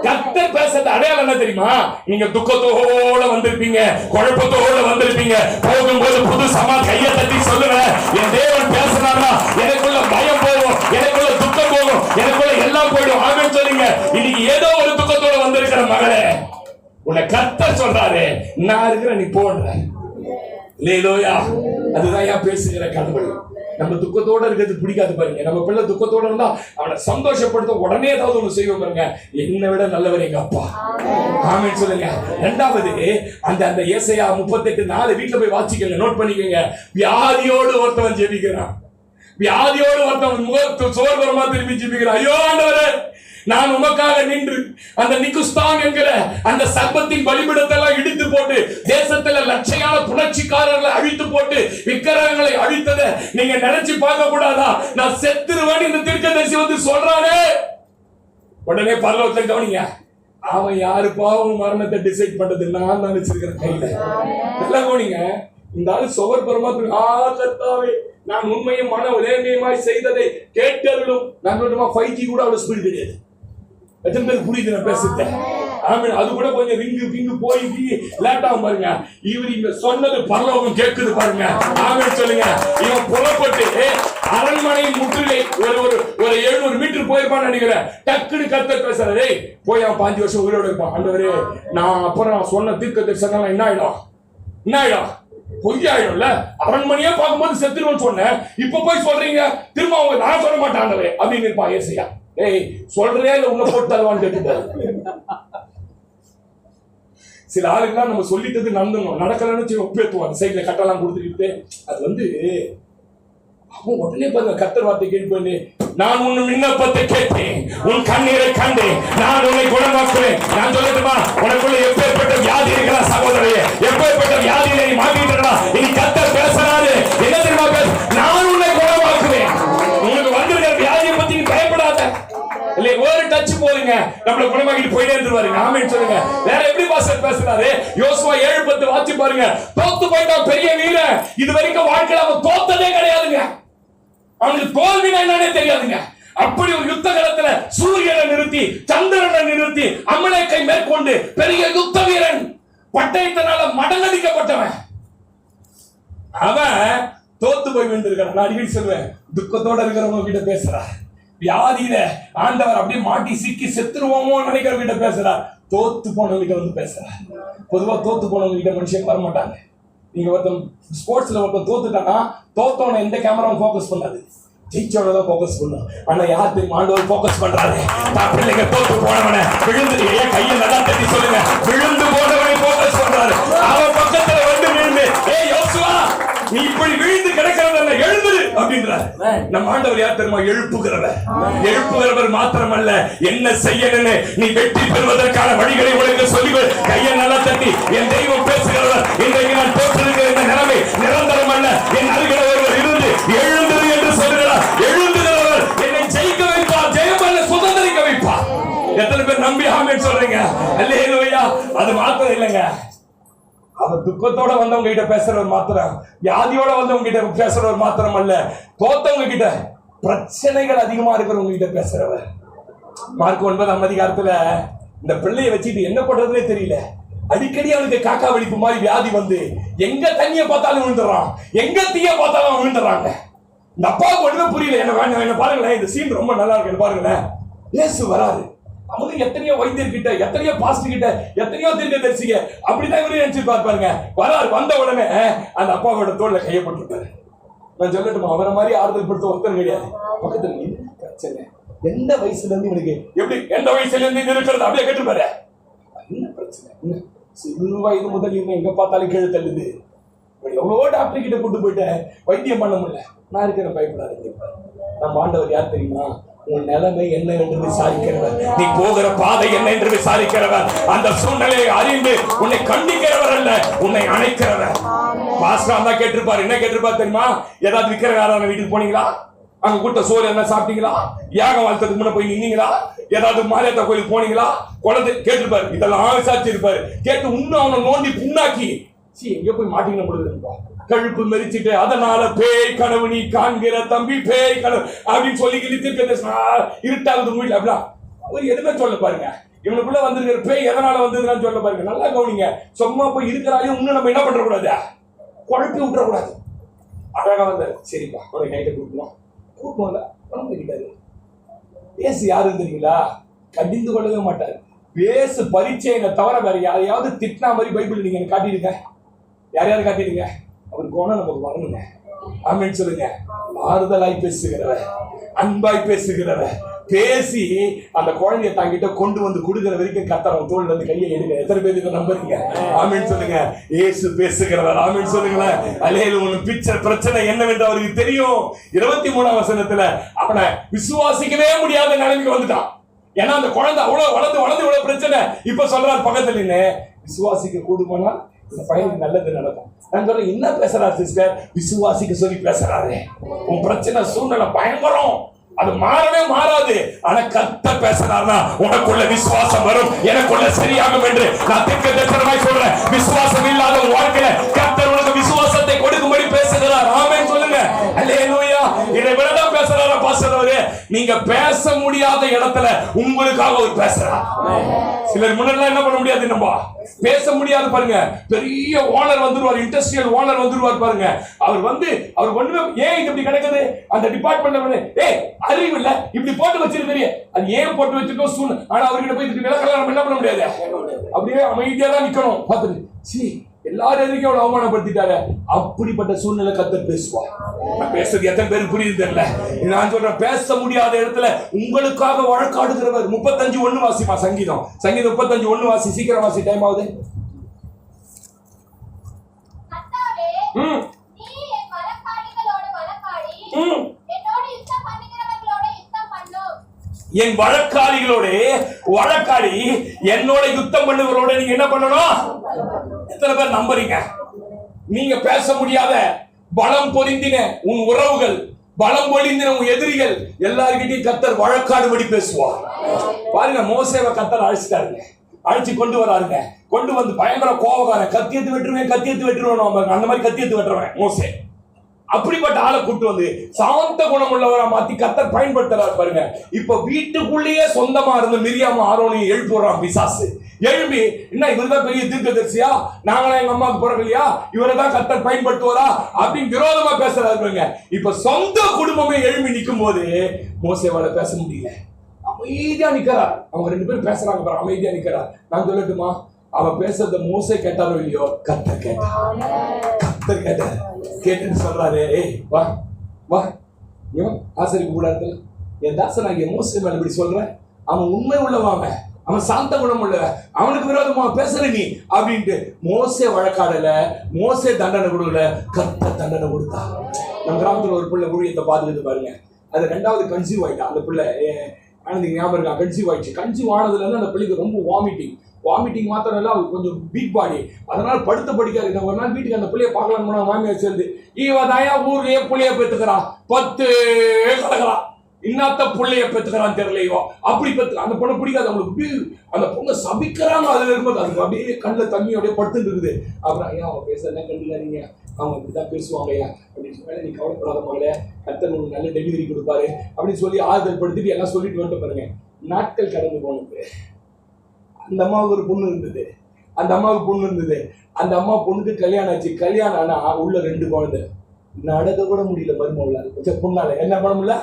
[SPEAKER 1] கர்த்தர் பேசுறது அடையாளம் என்ன தெரியுமா? நீங்க துக்கத்தோட வந்திருப்பீங்க, குழப்பத்தோட வந்திருப்பீங்க, போகும்போது புது சமா கையை தட்டி சொல்லுங்க, என் தேவன் பேசுறாரா, எனக்குள்ள பயம் போகும், எனக்குள்ள துக்கம் போகும், எனக்குள்ள எல்லாம் போயிடும். ஆமென் சொல்லுங்க. இன்னைக்கு ஏதோ ஒரு துக்கத்தோட வந்திருக்கிற மகளே, உன்னை கர்த்தர் சொல்றாரு, நான் இருக்கிற நீ போடுற. ஹல்லேலூயா. அதுதான் ஏன் பேசுகிற கடவுள். நம்ம துக்கத்தோட இருக்கிறது பிடிக்காது பாருங்க. நம்ம பிள்ளை துக்கத்தோட இருந்தா அவனை சந்தோஷப்படுத்த உடனே ஏதாவது ஒண்ணு செய்வோம் பாருங்க. என்னை விட நல்லவர் எங்க அப்பா. ஆமென் சொல்லுங்க. இரண்டாவது, அந்த ஏசாயா 38:4 வீட்டுல போய் வாசிக்கங்க, நோட் பண்ணிக்கங்க. வியாதியோடு ஒருத்தவன் ஜெபிக்கிறான், வியாதியோடு ஒருத்தவன் முகத்து சோர்வரமா திரும்பி ஜெபிக்கிறான். ஐயோ ஆண்டவரே, நான் உமக்காக நின்று அந்த நிக்குஸ்தான் என்கிற அந்த சர்ப்பத்தின் பலிபீடத்தெல்லாம் இடித்து போட்டு தேசத்துல லட்சையான புணர்ச்சிக்காரர்களை அழித்து போட்டு விக்கிரகங்களை அழித்ததை நீங்க நினைச்சு பார்க்க கூடாதா? நான் செத்துருவேன் இந்த தீர்க்கதரிசி வந்து சொல்றானே. உடனே பரலோகத்தை கவனிங்க, அவன் யாரு பாவம் மரணத்தை டிசைட் பண்றது நான் தான் வச்சிருக்கிறேன் கையில. நல்லா கவனிங்க. இந்த ஆளு சுவர் பரமாத்மா, கர்த்தாவே நான் உண்மையும் மன உதயமாய் செய்ததை கேட்டவர்களும். நான் 5G கூட அவ்வளவு ஸ்பீடு கிடையாது. எத்தனை பேர் புரியுது நான் பேசுறது? ஆமென். அது கூட கொஞ்சம் ரிங்கு போய் லேட் ஆகும் பாருங்க. இவர் இங்க சொன்னது பரலோகம் கேட்குது பாருங்க. ஆமென் சொல்லுங்க. இவன் புறப்பட்டு அரண்மனை முற்றுகை ஒரு 700 மீட்டர் போயிருப்பான்னு நினைக்கிறேன். டக்குனு கர்த்தர் பேசுறாரு, போய் அவன் 5 வருஷம் உயிரோட இருப்பான். ஆண்டவரே, நான் அப்புறம் சொன்ன தீர்க்க தரிசனம் என்ன ஆயிடும்? பொய்யாயிடும்ல. அரண்மனையா பார்க்கும்போது செத்துருவோன்னு சொன்னேன், இப்ப போய் சொல்றீங்க திரும்ப அவங்க நான் சொல்ல மாட்டேன் ஆண்டவரே அப்படின்னு இருப்பான் ஏசாயா. ஏய் சொல்றே இல்ல, உள்ள போட்டு தருவான்னு கேட்டுட்டாரு. சில ஆளுங்கெல்லாம் நம்ம சொல்லிட்டது நடக்கலன்னு ஒப்பேத்துவாங்க, சைட்ல கட்டெல்லாம் கொடுத்துக்கிட்டு. அது அவன் உடனே பாருங்க கர்த்தர் வார்த்தை கேட்பேன், நான் உன் விண்ணப்பத்தை கேட்டேன், உன் கண்ணீரை கண்டேன், நான் உன்னை குணமாக்குவேன். நான் சொல்லட்டுமா, உனக்குள்ள எப்பேற்பட்ட வியாதி இருக்கிறா சகோதரே, எப்பேற்பட்ட வியாதியை நீ மாட்டிட்டா, இனி கர்த்தர் பேசுறாரு. என்ன தெரியுமா நான் உன்னை குணமாக்குவேன். உங்களுக்கு வந்திருக்கிற வியாதியை பத்தி நீ பயப்படாத. இல்ல ஒரு டச் போதுங்க, நம்மள குணமாக்கிட்டு போயிட்டே இருந்துருவாருங்க. ஆமென் சொல்லுங்க. வேற எப்படி பாஸ்டர் பேசுறாரு? யோசுவா 7:10 வாசி பாருங்க. தோத்து போயிட்டான் பெரிய வீரன், இது வரைக்கும் வாழ்க்கையில அவன் தோத்ததே கிடையாதுங்க. அவனுக்கு தோல்வினா என்னன்னே தெரியாதுங்க. அப்படி ஒரு யுத்த களத்துல சூரியனை நிறுத்தி சந்திரனை நிறுத்தி அமலேக்கை மேற்கொண்டு பெரிய யுத்த வீரன், பட்டயத்தினால மடங்கடிக்கப்பட்டவன், அவன் தோத்து போய் விழுந்திருக்கான். நான் அடிக்கடி சொல்வேன், துக்கத்தோட இருக்கிறவங்க கிட்ட பேசுறார், வியாதியில ஆண்டவர் அப்படியே மாட்டி சிக்கி செத்துருவோமோ நினைக்கிறவங்க கிட்ட பேசுறார், தோத்து போனவங்க கிட்ட பேசுறார். பொதுவா தோத்து போனவங்க கிட்ட மனுஷன் வரமாட்டாங்க. நீங்க ஒருத்தன் ஸ்போர்ட்ஸ்ல ஒருத்தன் தோத்துட்டானா, தோத்தவனை எந்த கேமராவும் போக்கஸ் பண்ணாது, ஜெயிச்சவனை தான் போக்கஸ் பண்ணும். ஆனா யார் தெரியும் ஆண்டவர் போக்கஸ் பண்றாரு? தான் பிள்ளைங்க தோத்து போனவனை விழுந்து கையை நல்லா தட்டி சொல்லுங்க, விழுந்து போனவனை போக்கஸ் பண்றாரு. அவன் பக்கத்துல வந்து விழுந்து, ஏய் யோசுவா நீ இப்படி விழுந்து கிடக்கிறத எழுந்துரு அப்படின்றார். நம்ம ஆண்டவர் யார் தெரியுமா? எழுப்புகிறவர் மாத்திரமல்ல, என்ன செய்யணும்னு நீ வெற்றி பெறுவதற்கான வழிகளை உனக்கு சொல்லி கையை நல்லா தட்டி, என் தெய்வம் பேசுகிறவர், இன்றைக்கு நான் தோற்றிருக்கிற இந்த நிலைமை நிரந்தரம் அல்ல, என் அருகில் ஒருவர் இருந்து எழுந்தது என்று சொல்கிறார். எழுந்துகிறவர் என்னை ஜெயிக்க வைப்பார், ஜெயம் அல்ல சுதந்திரிக்க வைப்பார். எத்தனை பேர் நம்பி ஆமென் சொல்றீங்க? அல்லேலூயா. அது மாத்திரம் இல்லைங்க, அவர் துக்கத்தோட வந்தவங்க கிட்ட பேசுறவர் மாத்திரம், வியாதியோட வந்தவங்க கிட்ட பேசுறவர் மாத்திரம் அல்ல, தோத்தவங்க கிட்ட, பிரச்சனைகள் அதிகமா இருக்கிறவங்க கிட்ட பேசுறவர். மார்க் 9ஆம் அதிகாரத்துல இந்த பிள்ளையை வச்சுட்டு என்ன பண்றதுன்னே தெரியல, அடிக்கடி அவனுக்கு காக்கா வலிப்பு மாதிரி வியாதி வந்து எங்க தண்ணியை பார்த்தாலும் விழுந்துடுறான், எங்க தீய பார்த்தாலும் விழுந்துடுறாங்க. இந்த அப்பாவுக்கு ஒண்ணுமே புரியல. என்ன பாருங்களேன், இந்த சீன் ரொம்ப நல்லா இருக்கு. என்ன பாருங்களேன், இயேசு வராரு, அவங்க எத்தனையோ வைத்தியர் கிட்ட, எத்தனையோ பாஸ்டர் கிட்ட, எத்தனையோ தீர்க்கதரிசிங்க, அப்படிதான் இவரு நினைச்சு பாருங்க. வராரு, வந்த உடனே அந்த அப்பாவோட தோல்ல கையப்பட்டிருக்காரு. நான் சொல்லட்டுமா, அவரை மாதிரி ஆறுதல் படுத்த ஒருத்தர் கிடையாது. பக்கத்துல பிரச்சனை எந்த வயசுல இருந்து இவனுக்கு எப்படி, எந்த வயசுல இருந்து இருக்கிறது அப்படியே கேட்டுப்பாரு. என்ன பிரச்சனை? சிறு வயது முதல் இவங்க எங்க பார்த்தாலும் கீழே தள்ளுது. எவ்வளவோ டாக்டர் கிட்ட கூட்டு போயிட்டேன், வைத்தியம் பண்ண முடியல. நான் இருக்கிற பயப்படாது. நம்ம ஆண்டவர் யார் தெரியுமா? உன் நிலைமை என்ன என்று விசாரிக்கிறவர், நீ போகிற பாதை என்ன என்று விசாரிக்கிறவர், அந்த சூழ்நிலையை அறிந்து உன்னை கண்டிக்கிறவர் அல்ல, உன்னை அணைக்கிறவர். பாஸ்டர் தான் கேட்டிருப்பாரு. என்ன கேட்டிருப்பாரு தெரியுமா? ஏதாவது விக்கிரகாரான வீட்டுக்கு போனீங்களா? அங்க கூட்ட சோறு என்ன சாப்பிட்டீங்களா? யாகம் வாழ்த்ததுக்கு முன்ன போய் நின்னீங்களா? ஏதாவது மாரியத்தா கோயிலுக்கு போனீங்களா? குழந்தை கேட்டிருப்பாரு. இதெல்லாம் விசாரிச்சு இருப்பாரு. கேட்டு இன்னும் அவனை நோண்டி புண்ணாக்கி எங்க போய் மாட்டீங்க பொழுது கழுப்பு மெரிச்சிட்டு, அதனால பேய் கனவு நீ காண்கிற தம்பி, பேய் கனவு அப்படின்னு சொல்லி இருட்டாவது வீட்டுல அப்படிலாம் அவர் எதுவுமே சொல்ல பாருங்க. இவனுக்குள்ள வந்திருக்கிற பேய் எதனால வந்ததுன்னு சொல்ல பாருங்க. நல்லா கவனிங்க. சும்மா போய் இருக்கிறாலையும் இன்னும் நம்ம என்ன பண்ற கூடாது, குழப்பி விட்டுற கூடாது. அழகா வந்தாரு. சரிப்பா ஒரு நைட்டை கூட்டணும் கூட்டணும்ல உடம்பு கிடைக்காது. பேசு யாருன்னு தெரியுங்களா? கடிந்து கொள்ளவே மாட்டாரு. பேசு பரீட்சையை தவிர வேற யாரையாவது திட்டினா மாதிரி பைபிள் நீங்க காட்டிடுங்க. யாரையாவது காட்டிடுங்க. அவர் கோணம் நமக்கு வரணுங்க. ஆமென் சொல்லுங்க. ஆறுதலாய் பேசுகிறவர், அன்பாய் பேசுகிறவர், பேசி அந்த குழந்தைய தாங்கிட்ட கொண்டு வந்து கொடுக்கிற வரைக்கும் கர்த்தர் தோல்ல இருந்து கையை எடுங்க. எத்தனை பேர் இதை நம்புறீங்க? ஆமென் சொல்லுங்க. இயேசு பேசுகிறவர். ஆமென் சொல்லுங்களேன். அல்லேலூயா. உன் பிச்சர் பிரச்சனை என்னவென்று அவருக்கு தெரியும். 23ஆம் வசனத்துல அவனை விசுவாசிக்கவே முடியாத நிலைமைக்கு வந்துட்டான். ஏன்னா அந்த குழந்தை அவ்வளவு வளர்ந்து இவ்வளவு பிரச்சனை. இப்ப சொல்றாரு பக்கத்துல நின்னு, விசுவாசிக்க கூடுமானா இந்த பையனுக்கு நல்லது நடக்கும். நான் சொல்றேன், என்ன பேசுறாரு சிஸ்டர்? விசுவாசிக்க சொல்லி பேசுறாரு. உன் பிரச்சனை சூழ்நிலை பயங்கரம், அது மாறவே மாறாது. ஆனா கர்த்தர் பேசுறாருன்னா உனக்குள்ள விசுவாசம் வரும், எனக்குள்ள சரியாகும் என்று நான் திட்டமாய் சொல்றேன். விசுவாசம் இல்லாத உன் வாழ்க்கையில கர்த்தர் உனக்கு விசுவாசத்தை கொடுக்கும்படி பேசுகிறார். ஆமென் சொல்லுங்க. அல்லேலூயா. இதை விடதான் பேசுறாரா பாஸ்டர் அவரு? நீங்க பேச முடியாத இடத்துல உங்களுக்காக அவர் பேசுறார். சிலர் முன்னாடி என்ன பண்ண முடியாது, நம்ம பேச முடியாது பாருங்க. பெரிய ஓனர் வந்துருவார், இண்டஸ்ட்ரியல் ஓனர் வந்துருவார் பாருங்க. அவர் ஒண்ணுமே ஏன் இது இப்படி கிடக்குது அந்த டிபார்ட்மெண்ட்ல அறிவு இல்ல, இப்படி போட்டு வச்சிருக்கீங்க, அது ஏன் போட்டு வச்சிருக்கோம் சூழ்நிலை. ஆனா அவர்கிட்ட போய் நம்ம என்ன பண்ண முடியாது, அப்படியே அமைதியா தான் நிக்கணும். பார்த்துட்டு சி எல்லாரும் எதிர்க்க அவளை அவமானப்படுத்திட்டாரு. அப்படிப்பட்ட சூழ்நிலை கர்த்தர் பேசுவார். நான் பேசுறது எத்தனை பேருக்கு புரியுது தெரியல. நான் சொல்றேன், பேச முடியாத இடத்துல உங்களுக்காக வழக்காடுகிறவர். 35:1 வாசிமா. சங்கீதம் 35:1 வாசி. சீக்கிரம் வாசி, டைம் ஆகுது. என் வழக்காளிகளோட வழக்காடி என்னோட யுத்தம் பண்ணுவர்களோட நீங்க என்ன பண்ணணும்? எத்தனை பேர் நம்புறீங்க? நீங்க பேச முடியாத பலம் பொருந்தின உன் உறவுகள், பலம் பொருந்தின உன் எதிரிகள் எல்லார்கிட்டையும் கர்த்தர் வழக்காடுபடி பேசுவார். பாருங்க, மோசேவை கர்த்தர் அழைச்சிட்டாருங்க, அழைச்சி கொண்டு வராருங்க. கொண்டு வந்து பயங்கர கோபக்காரன், கத்தியத்து வெட்டுருவேன், அந்த மாதிரி கத்தியத்து வெட்டுறவன் மோசே. அப்படிப்பட்ட ஆளை கூட்டு வந்து சாந்த குணம் உள்ளவரை மாத்தி கர்த்தர் பயன்படுத்துறாரு பாருங்க. இப்ப வீட்டுக்குள்ளேயே சொந்தமா இருந்த மிரியாம ஆரோனையும் எழுப்புறான் பிசாசு. எழுப்பி, என்ன இவர்தான் பெரிய தீர்க்கதரிசியா, நாங்களா எங்க அம்மாவுக்கு பிறகுலையா, இவரை தான் கர்த்தர் பயன்படுத்துவாரா அப்படின்னு விரோதமா பேசுறாரு. இப்ப சொந்த குடும்பமே எழுப்பி நிற்கும் போது மோசேவால பேச முடியல, அமைதியா நிக்கிறார். அவங்க 2 பேரும் பேசுறாங்க பாரு, அமைதியா நிக்கிறார். நான் சொல்லட்டுமா, அவன் பேசுறத மோசே கேட்டாரோ இல்லையோ, கர்த்தர் கேட்டார். கர்த்தர் கேட்டார். கேட்டு சொல்றாரு, ஏய் வா வா, இவன் ஆசரிப்பு கூடாது, என் தாசனாகிய மோசே மேல இப்படி சொல்றேன், அவன் உண்மை உள்ளவாங்க, அவன் சாந்த குணம் உள்ள, அவனுக்கு விரோதமா பேசுற நீ அப்படின்ட்டு மோசே வழக்காடல, மோசே தண்டனை கொடுக்கல, கர்த்தர் தண்டனை கொடுத்தா. நம்ம கிராமத்துல ஒரு பிள்ளை ஊழியத்தை பார்த்துட்டு பாருங்க, அது 2வது கன்சீவ் ஆயிட்டா. அந்த பிள்ளை ஆனந்தி ஞாபகம் இருக்கா? கன்சீவ் ஆயிடுச்சு. கன்சீவ் ஆனதுல இருந்து அந்த பிள்ளைக்கு ரொம்ப வாமிட்டிங் மாத்திரம் இல்ல, அவருக்கு கொஞ்சம் வீக் பாடி. அதனால படுத்த படிக்காது. ஒரு நாள் வீட்டுக்கு அந்த பிள்ளைய பார்க்கலாம் போனா மாமியார் சேர்ந்து, இவதாயா ஊர்லயே புள்ளைய பெத்துக்கிறான், 10 கிடக்குறான், இன்னத்த புள்ளைய பெத்துக்கிறான் தெரியலையோ, அப்படி பெத்து அந்த பொண்ணு பிடிக்காது அவங்களுக்கு. அந்த பொண்ணை சபிக்கிறாங்க. அதுல இருக்கும்போது அதுக்கு அப்படியே கண்ணில் தண்ணி அப்படியே படுத்துட்டு இருக்குது. அப்புறம் ஐயா அவங்க பேச என்ன கண்டுக்காதீங்க, அவங்க இப்படிதான் பேசுவாங்க ஐயா அப்படின்னு சொன்னாலே, நீ கவலைப்படாத மகளே, கர்த்தர் உங்களுக்கு நல்ல டெலிவரி கொடுப்பாரு அப்படின்னு சொல்லி ஆறுதல் படுத்திட்டு எல்லாம் சொல்லிட்டு வந்துட்டு பாருங்க. நாட்கள் கடந்து போனது. அந்த அம்மாவுக்கு ஒரு பொண்ணு இருந்தது. அந்த அம்மா பொண்ணுக்கு கல்யாணம் ஆச்சு. கல்யாணம் ஆனா உள்ள 2 குழந்தை. நடக்க கூட முடியல மருமகளால. பொண்ணால என்ன பண்ண முடியல?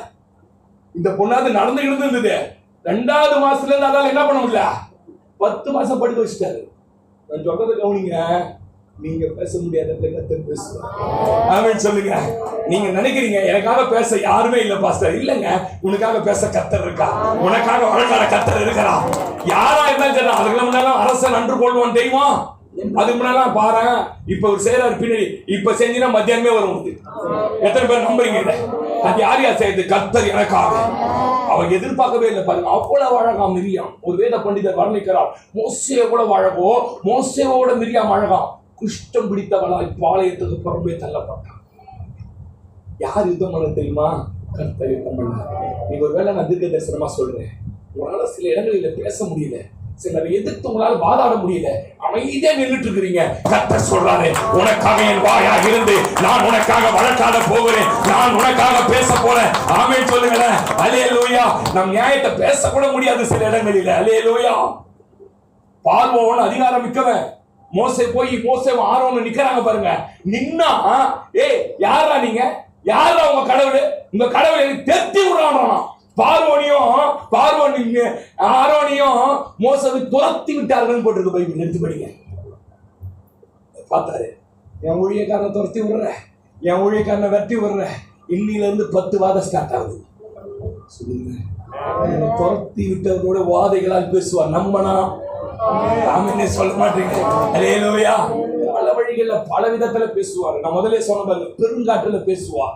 [SPEAKER 1] இந்த பொண்ணாவது நடந்துகிட்டு இருந்தது. 2வது மாசத்துல இருந்து அதால என்ன பண்ண முடியல? 10 மாசம் படுக்க வச்சுட்டாரு. நான் சொல்றதை கவனிங்க, நீங்க பேச முடியாத கர்த்தர் பேசுவார். ஆமென் சொல்லுங்க. நீங்க நினைக்கிறீங்க எனக்காக பேச யாருமே இல்ல பாஸ்டர். இல்லங்க, உனக்காக பேச கர்த்தர் இருக்கா, உனக்காக வழக்காட கர்த்தர் இருக்கிறா. யாரா இருந்தாலும் சரி, அதுக்கு முன்னால அரசன் நன்று கொள்வான் தெரியுமா? அதுக்கு முன்னாடி பாரு, இப்ப ஒரு செய்யறாரு பின்னாடி, இப்ப செஞ்சினா மத்தியானமே வரும். எத்தனை பேர் நம்புறீங்க இதை? அது யார் யார் செய்யுது? கர்த்தர் எனக்காக. அவன் எதிர்பார்க்கவே இல்லை பாருங்க, அவ்வளவு அழகாம் மிரியாம். ஒரு வேத பண்டிதர் வர்ணிக்கிறார், மோசே கூட அழகோ, மோசேவோட மிரியாம் அழகாம். குஷ்டம் பிடித்தவளாய் பாளையத்துக்கு புறம்பே தள்ளப்பட்டான். யார் யுத்தம் பண்ண தெரியுமா? கர்த்தர் யுத்தம் பண்ணார். நீங்க ஒருவேளை நான் தீர்க்க தரிசனமா சொல்றேன், உங்களால சில இடங்களில் பேச முடியல, சிலர் எதிர்த்து உங்களால வாதாட முடியல, அமைதியா நின்றுட்டு இருக்கிறீங்க. கர்த்தர் சொல்றாரு, உனக்காக என் வாயாக இருந்து நான் உனக்காக வழக்காட போகிறேன், நான் உனக்காக பேச போறேன். ஆமென் சொல்லுங்களேன். அல்லேலூயா. நம் நியாயத்தை பேச கூட முடியாது சில இடங்களில். அல்லேலூயா. பார்வோன் அதிகாரம் மிக்கவன். மோசே ஆரோன் நிக்கிறாங்க பாருங்க. நின்னா, யாரா நீங்க? யாரா உங்க கடவுள்? உங்க கடவுள் எனக்கு தெத்தி விடுறான். ஆரோனையும் மோசேவை துரத்தி விட்டார்கள் போட்டிருக்கு பைபிள். எடுத்து படிங்க. பார்த்தாரு, என் ஊழியக்காரனை துரத்தி விடுற, என் ஊழியக்காரனை வெட்டி விடுற, இன்னில இருந்து 10 வாதம் ஸ்டார்ட் ஆகுது. சொல்லுங்க, துரத்தி விட்டவர்களோட வாதைகளால் பேசுவார். நம்பனா ஆமென் சொல்ல மாட்டீங்க. அல்லேலூயா. பல வழிகள்ல பல விதத்துல பேசுவார். நான் முதல்ல சொன்ன பாருங்க, பெருங்காட்டுல பேசுவார்.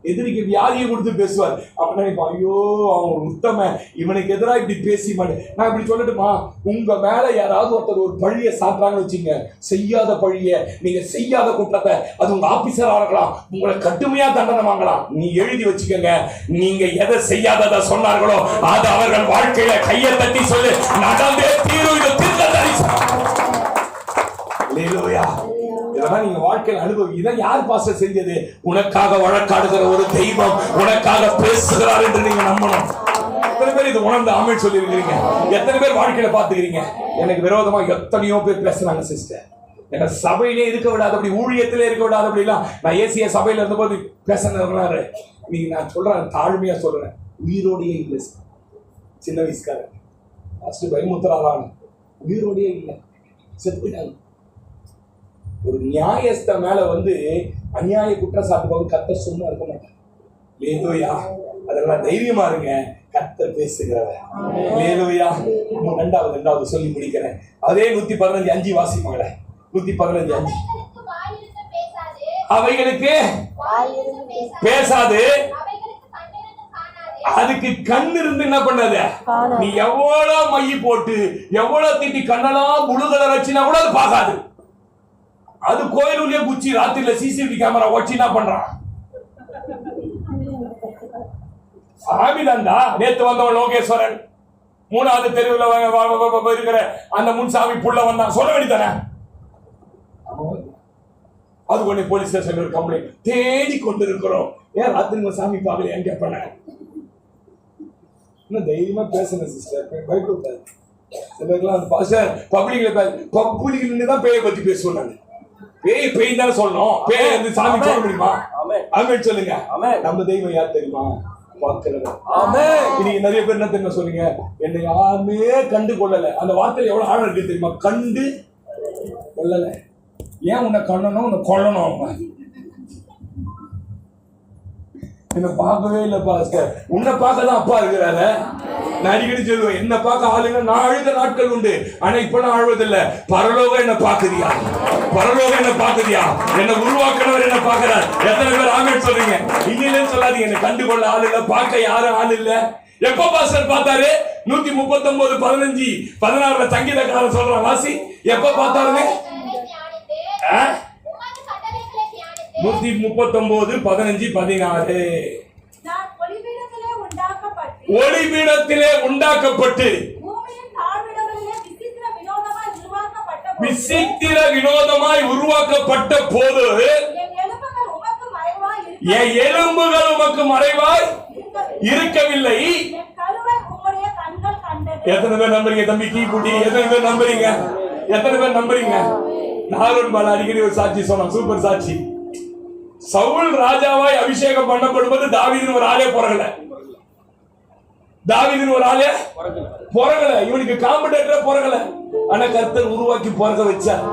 [SPEAKER 1] எதிரிக்கு வியாதியை கொடுத்து பேசுவார். அப்படின்னா ஐயோ அவன் உத்தம, இவனுக்கு எதிராக இப்படி பேசி மாட்டேன். நான் இப்படி சொல்லட்டுமா, உங்க மேல யாராவது ஒருத்தர் ஒரு பழிய சாப்பிட்டாங்கன்னு வச்சுங்க, செய்யாத பழிய, நீங்க செய்யாத குற்றத்தை, அது உங்க ஆபீசரா இருக்கலாம், உங்களை கடுமையா தண்டனை வாங்கலாம். நீ எழுதி வச்சுக்கோங்க, நீங்க எதை செய்யாததை சொன்னார்களோ அது அவர்கள் வாழ்க்கையில கையை தட்டி சொல்லு, நடந்தே தீரும். இது தீர்க்க தரிசனம். அல்லேலூயா. இதெல்லாம் நீங்க வாழ்க்கையில் அனுபவி. இதை யார் பாஸ்டர் செஞ்சது? உனக்காக வழக்காடுகிற ஒரு தெய்வம் உனக்காக பேசுகிறார் என்று நீங்க நம்பணும். எத்தனை பேர் இது உணர்ந்து ஆமென் சொல்லி இருக்கிறீங்க? எத்தனை பேர் வாழ்க்கையில பாத்துக்கிறீங்க? எனக்கு விரோதமா எத்தனையோ பேர் பேசுறாங்க சிஸ்டர். என்ன சபையிலே இருக்க விடாத, அப்படி ஊழியத்திலே இருக்க விடாத, அப்படிலாம் நான் ஏசிய சபையில இருந்த போது பேசினாரு. நீங்க நான் சொல்றேன், தாழ்மையா சொல்றேன், உயிரோடையே இல்லை. சின்ன வயசுக்காரன் ஃபர்ஸ்ட் பயமுத்துறாங்க, உயிரோடையே இல்லை, செத்துட்டாங்க. ஒரு நியாயஸ்த மேல அநியாய குற்றச்சாட்டு போது கர்த்தர் சும்மா இருக்க மாட்டார். லேலூயா. அதெல்லாம் தைரியமா இருங்க, கர்த்தர் பேசுகிறவர். லேலூயா. ரெண்டாவது சொல்லி முடிக்கிறேன். அதே 115:5 வாசிப்பாங்க. 115:5. அவைகளுக்கு பேசாது, அதுக்கு கண் இருந்து என்ன பண்ணாது? நீ எவ்வளவு மைய போட்டு எவ்வளவு திட்டி கண்ணெல்லாம் முழுகலை வச்சுனா கூட அது பார்க்காது. அது கோயிலுள்ளே குச்சி ராத்திரில சிசிடிவி கேமரா வச்சு என்ன பண்றான்? சாமிதான்டா. நேத்து வந்தவன் லோகேஸ்வரன் 3வது தெருவில் இருக்கிற அந்த முன்சாமி புள்ள வந்தான், சொல்ல வேண்டியதானே? அது கொண்டு போலீஸ் ஸ்டேஷன் ஒரு கம்ப்ளைண்ட் தேடி கொண்டு இருக்கிறோம். ஏன் ராத்திரி சாமி பார்க்கல என் கேட்பேன். இன்னும் தைரியமா பேசுறேன் சிஸ்டர், பயப்படாது. சிலருக்குலாம் பாஸ்டர் பப்ளிக்ல தான் பேயை பத்தி பேசுவோம். நான் பேய் தானே சொல்லணும், பேய் சாமி சொல்ல முடியுமா? ஆமென் சொல்லுங்க. நம்ம தெய்வம் யார் தெரியுமா? இன்னைக்கு நிறைய பேர் என்ன தெரியுமா சொல்றீங்க? என்னை யாருமே கண்டு கொள்ளல. அந்த வார்த்தையில எவ்வளவு ஆழம் இருக்கு தெரியுமா? கண்டு கொள்ளல. ஏன் உன்னை கண்ணணும், உன்னை கொள்ளணும்? என்ன பார்க்கவே இல்லை பாஸ்டர். உன்னை பார்க்கதான் அப்பா இருக்கிறாரு. நான் அடிக்கடி சொல்லுவேன், என்ன பார்க்க ஆளுங்க நான் அழுத நாட்கள் உண்டு, ஆனா இப்ப நான் அழுவதில்லை. பரலோகம் என்ன பாக்குதியா? பரலோகம் என்ன பாக்குதியா? என்ன உருவாக்குறவர் என்ன பாக்குறார்? எத்தனை பேர் ஆமென் சொல்றீங்க? இல்லைன்னு சொல்லாதீங்க. என்ன கண்டுகொள்ள ஆள் இல்ல, பார்க்க யாரும் ஆள் இல்ல. எப்ப பாஸ்டர் பார்த்தாரு? 139:15-16 சங்கீதக்காரன் சொல்றான், வாசி. எப்ப பார்த்தாருங்க? 139:15-16. ஒளிபீடத்திலே உண்டாக்கப்பட்டு விசித்திர வினோதமாய் உருவாக்கப்பட்ட போது என் எலும்புகள் உமக்கு மறைவாய் இருக்கவில்லை. எத்தனை பேர் நம்புறீங்க தம்பி? கீபுட்டி எத்தனை பேர் நம்புறீங்க? எத்தனை பேர் நம்புறீங்க? நாரன் பால அடிக்கடி ஒரு சாட்சி சொன்னான், சூப்பர் சாட்சி. சவுல் ராஜாவாய் அபிஷேகம் பண்ணப்படும்போது தாவீதுன்னு ஒரு ஆளே பிறகல. தாவீதுன்னு ஒரு ஆளே பிறகல. இவனுக்கு காம்படேட்டரா பிறகல. ஆனா கர்த்தர் உருவாக்கி பிறக்க வச்சார்.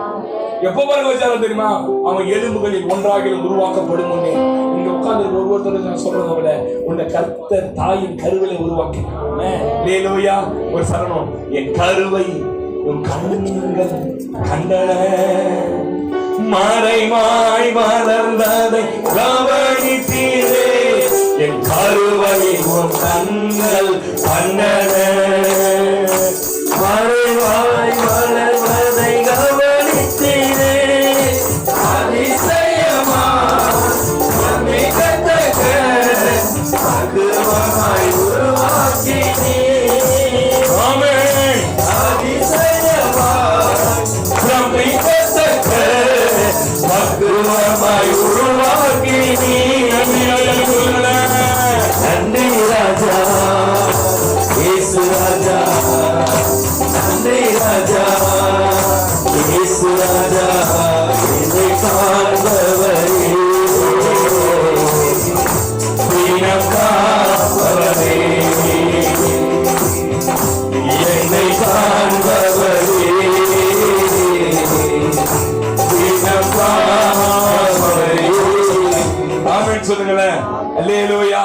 [SPEAKER 1] எப்ப பிறக்க வச்சாரு தெரியுமா? அவன் எலும்புகளில் ஒன்றாக உருவாக்கப்படும். இங்க உட்கார்ந்து ஒவ்வொருத்தரும் சொல்றதை விட உன்னை கர்த்தர் தாயின் கருவிலை உருவாக்கினார். ஒரு சரணம். என் கருவை உன் கண்கள் கண்டன, மறைமாய் மலர்ந்ததை கவனித்தீரே, என் கருவறை உன் கண்கள் கண்டன, மறைமாய் மலர்ந்ததை கவனித்தீரே, அதிசயமா மிகத்தக்க பக்குவமாய் உருவாக்கினீ. ஆமென். அதிசயமாய் மிகத்தக்க பக்குவமாய் உருவாக்கினீ. நன்றி ராஜா, இயேசு ராஜா, நன்றி ராஜா, இயேசு ராஜா, என்னை காண்பவரே, தினம் காப்பவரே, என்னை காண்பவரே, தினம் காப்பவரே. ஆமென் சொல்லுங்களேன். அல்லேலூயா.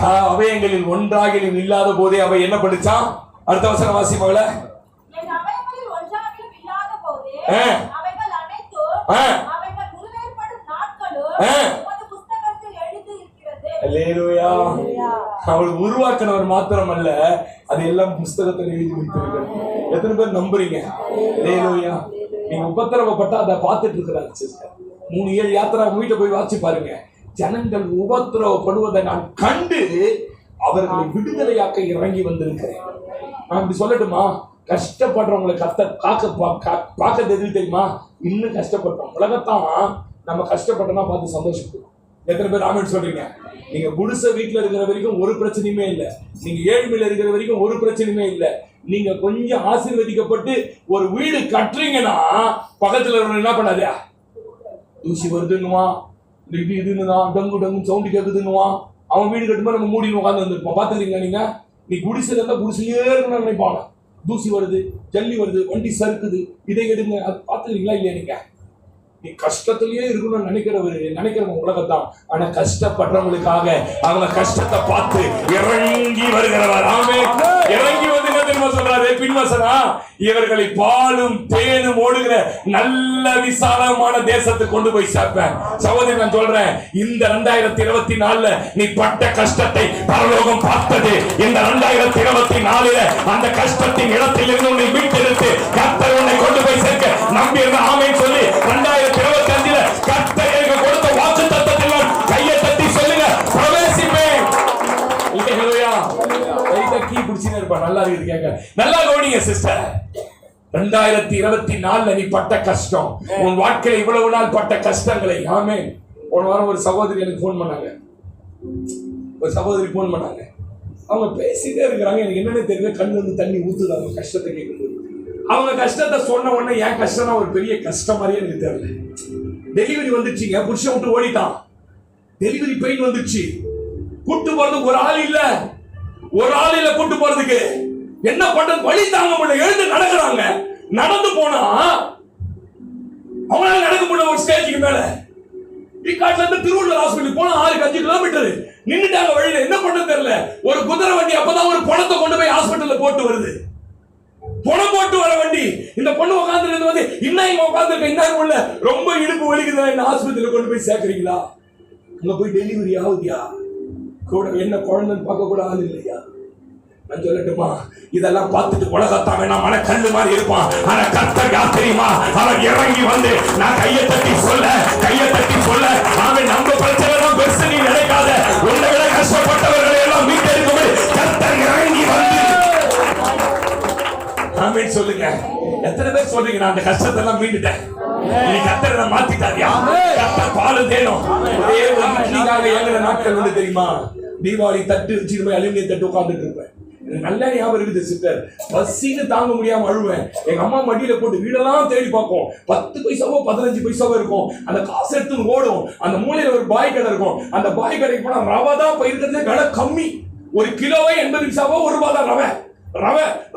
[SPEAKER 1] அவயங்களில் ஒன்றாகிலும் இல்லாத போதே அவை என்ன படிச்சான்? அடுத்த வசனம் வாசி மகளே.
[SPEAKER 2] என் அவயங்களில் ஒன்றாகிலும் இல்லாத போதே அவைகள் அனைத்தும் அவைகள் உருவேற்படும் நாட்களும் உமது புத்தகத்தில் எழுதி இருக்கிறது.
[SPEAKER 1] அல்லேலூயா. அவள் உருவாக்கினவர் மாத்திரம் அல்ல, அது எல்லாம் புஸ்தகத்தில் எழுதி வைத்திருக்கிறது. எத்தனை பேர் நம்புறீங்க? அல்லேலூயா. நீங்க உபத்திரவப்பட்டா அதை பார்த்துட்டு இருக்கிறாங்க சிஸ்டர். 3-7 யாத்திரா வீட்டை போய் வாசி பாருங்க. ஜனங்கள் உபத்திரவப்படுவதை நான் கண்டு அவர்களை விடுதலையாக்க இறங்கி வந்திருக்கிறேன். நான் இப்படி சொல்லட்டுமா? கஷ்டப்படுறவங்களை பார்க்க தெரியுமா? இன்னும் கஷ்டப்பட்டோம். உலகத்தான் நம்ம கஷ்டப்பட்டோம்னா பார்த்து சந்தோஷப்படுவோம். எத்தனை பேர் ஆமென் சொல்றீங்க? நீங்க குடிசை வீட்டுல இருக்கிற வரைக்கும் ஒரு பிரச்சனையுமே இல்லை. நீங்க ஏழ்மையில இருக்கிற வரைக்கும் ஒரு பிரச்சனையுமே இல்லை. நீங்க கொஞ்சம் ஆசீர்வதிக்கப்பட்டு ஒரு வீடு கட்டுறீங்கன்னா பக்கத்துல என்ன பண்ணாதே, தூசி வருதுன்னுவான், இது இதுன்னுதான், டங்கு டங்கு சவுண்டு கேக்குதுன்னுவான். அவன் வீடு கட்டும்போது நம்ம மூடி உட்காந்து வந்துருப்போம். பாத்துக்கிறீங்களா? நீங்க நீ குடிசையில இருந்தா குடிசையே இருக்கணும்னு நினைப்பாங்க. தூசி வருது, ஜல்லி வருது, வண்டி சறுக்குது, இதை எடுங்க. அது பாத்துக்கிறீங்களா இல்லையா? நீங்க நீ கஷ்டத்திலேயே இருக்கணும்னு நினைக்கிறவங்க உலகத்தான். ஆனா கஷ்டப்படுறவங்களுக்காக அவங்க கஷ்டத்தை பார்த்து இறங்கி வருகிறவர். ஆமென். இறங்கி வந்து என்ன தெரியுமா சொல்றாரு? பின்வசனா, இவர்களை பாலும் தேனும் ஓடுகிற நல்ல விசாலமான தேசத்துக்கு கொண்டு போய் சேர்ப்பேன். சகோதரி, நான் சொல்றேன், இந்த 2024 நீ பட்ட கஷ்டத்தை பரலோகம் பார்த்தது. இந்த 2024 அந்த கஷ்டத்தின் இடத்தில் இருந்து உன்னை மீட்டெடுத்து கர்த்தர் உன்னை கொண்டு போய் சேர்க்க நம்பி இருந்த. ஆமென் சொல்லி 2025 கர்த்தர் எனக்கு கொடுத்த வாக்குத்தத்தத்தில் கையை தட்டி சொல்லுங்க, பிரவேசிப்பேன். இல்லையா? கையை கீ பிடிச்சினே இருப்பா. நல்லா இருக்குது கேட்க. நல்லா கவனிங்க சிஸ்டர். 2024 நீ பட்ட கஷ்டம், உன் வாழ்க்கையில இவ்வளவு நாள் பட்ட கஷ்டங்களை. ஆமென். போன வாரம் ஒரு சகோதரி எனக்கு போன் பண்ணாங்க. அவங்க பேசிட்டே இருக்கிறாங்க. எனக்கு என்னன்னு தெரியல, கண்ணு வந்து தண்ணி ஊத்துது அவங்க கஷ்டத்தை கேட்கும்போது. அவங்க கஷ்டத்தை சொன்ன உடனே என் கஷ்டம் ஒரு பெரிய கஷ்டம் மாதிரியே எனக்கு தெரியல. டெலிவரி வந்துச்சுங்க, புருஷன் விட்டு ஓடிட்டான். டெலிவரி பெயின் வந்துச்சு. கூட்டு போறதுக்கு ஒரு ஆள் இல்ல கூட்டு போறதுக்கு. என்ன பண்றது? வழி தாங்க முடியல. எழுந்து நடக்கிறாங்க. நடந்து போனா அவங்களால நடக்க முடியல. ஒரு ஸ்டேஜுக்கு மேல ஈக்காட்ல இருந்து திருவள்ளூர் ஹாஸ்பிட்டல் போனா 6-5 கிலோமீட்டர் நின்னுட்டாங்க வழியில. என்ன பண்றது தெரியல. ஒரு குதிரை வண்டி அப்பதான் ஒரு பணத்தை கொண்டு போய் ஹாஸ்பிட்டல்ல போட்டு வருது. பணம் போட்டு வர வண்டி. இந்த பொண்ணு உட்கார்ந்து வந்து இன்னும் உட்கார்ந்து இன்னும் உள்ள ரொம்ப இடுப்பு வலிக்குது, என்ன ஆஸ்பத்திரியில கொண்டு போய் சேர்க்கிறீங்களா? அங்க போய் டெலிவரி ஆகுதியா? கூட என்ன குழந்தைன்னு பார்க்க கூட ஆள் இல்லையா? நான் சொல்லட்டுமா, இதெல்லாம் பார்த்துட்டு உலகத்தான் வேணா மன கல்லு மாதிரி இருப்பான். ஆனா கர்த்தர் யார் தெரியுமா? அவர் இறங்கி வந்து நான் கையை தட்டி சொல்ல அவன் நம்ம பிரச்சனை தான் பெருசு நீ நினைக்காத. உன்னை விட கஷ்டப்பட்டவர்களை எல்லாம் மீட்டெடுக்கும்போது கர்த்தர் இறங்கி வந்து. ஆமென் சொல்லுங்க. எத்தனை பேர் சொல்றீங்க நான் அந்த கஷ்டத்தை எல்லாம் மீண்டுட்டேன்? நீ கர்த்தரை மாத்திட்டாரியா? கர்த்தர் பாலும் தேனும். ஒரே ஒரு இட்லிக்காக ஏங்குற நாட்கள் வந்து தெரியுமா? தீபாவளி தட்டு வச்சு போய் அலுமினிய தட்டு உட்கார்ந்துட்டு இருப்பேன். நல்ல ஞாபகம் இருக்குது சிஸ்டர். பசின்னு தாங்க முடியாம அழுவேன். எங்க அம்மா மடியில போட்டு வீடெல்லாம் தேடி பார்ப்போம். 10 பைசாவோ 15 பைசாவோ இருக்கும். அந்த காசு எடுத்து ஓடும். அந்த மூலையில ஒரு பாய் கடை இருக்கும். அந்த பாய் கடைக்கு போனா ரவை தான் இருக்கிறது விலை கம்மி. 1 கிலோவே 80 பைசாவோ 1 ரூபாய் தான்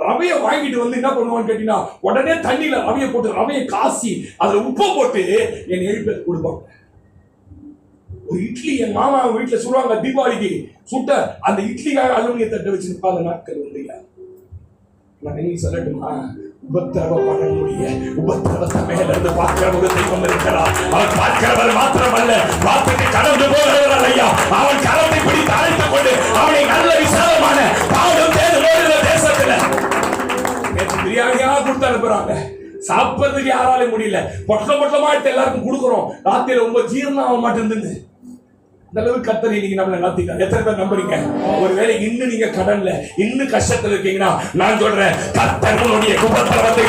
[SPEAKER 1] ரவையை வாங்கிட்டு வந்து என்ன பண்ணுவான்னு கேட்டீங்கன்னா, உடனே தண்ணியில ரவையை போட்டு ரவையை காசி அதுல உப்பை போட்டு என் எழுப்ப கொடுப்பாங்க. ஒரு இட்லி என் மாமா வீட்டுல சுடுவாங்க தீபாவளிக்கு. சுட்ட அந்த இட்லிக்காக அலுமினிய தட்டை வச்சு நிற்பாங்க நாட்கள் வந்து. நான் சொல்லட்டுமா, உபத்திரவப்படக்கூடிய உபத்திரவத்தை மேல இருந்து பார்க்கிற ஒரு தெய்வம் இருக்கிறார். அவன் பார்க்கிறவர் மாத்திரமல்ல, பார்த்துட்டு கடந்து போகிறவர் ஐயா. அவன் கரத்தை பிடித்து அழைத்துக் கொண்டு அவனை நல்ல விசாலமான பாடும் தேர்ந்து ஓடுகிற தேசத்துல பிரியாணியா கொடுத்து அனுப்புறாங்க. சாப்பிடுறதுக்கு யாராலையும் முடியல. பொட்டமா எடுத்து எல்லாருக்கும் கொடுக்குறோம். ராத்திரில ரொம்ப ஜீரணம் ஆக மாட்டேங்குது. இந்த அளவுக்கு கர்த்தர் இன்னைக்கு நம்மளை நடத்திட்டார். எத்தனை பேர் நம்புறீங்க? ஒருவேளை இன்னும் நீங்க கடன்ல இன்னும் கஷ்டத்துல இருக்கீங்கன்னா நான் சொல்றேன், கர்த்தர் உன்னுடைய உபத்திரவத்தை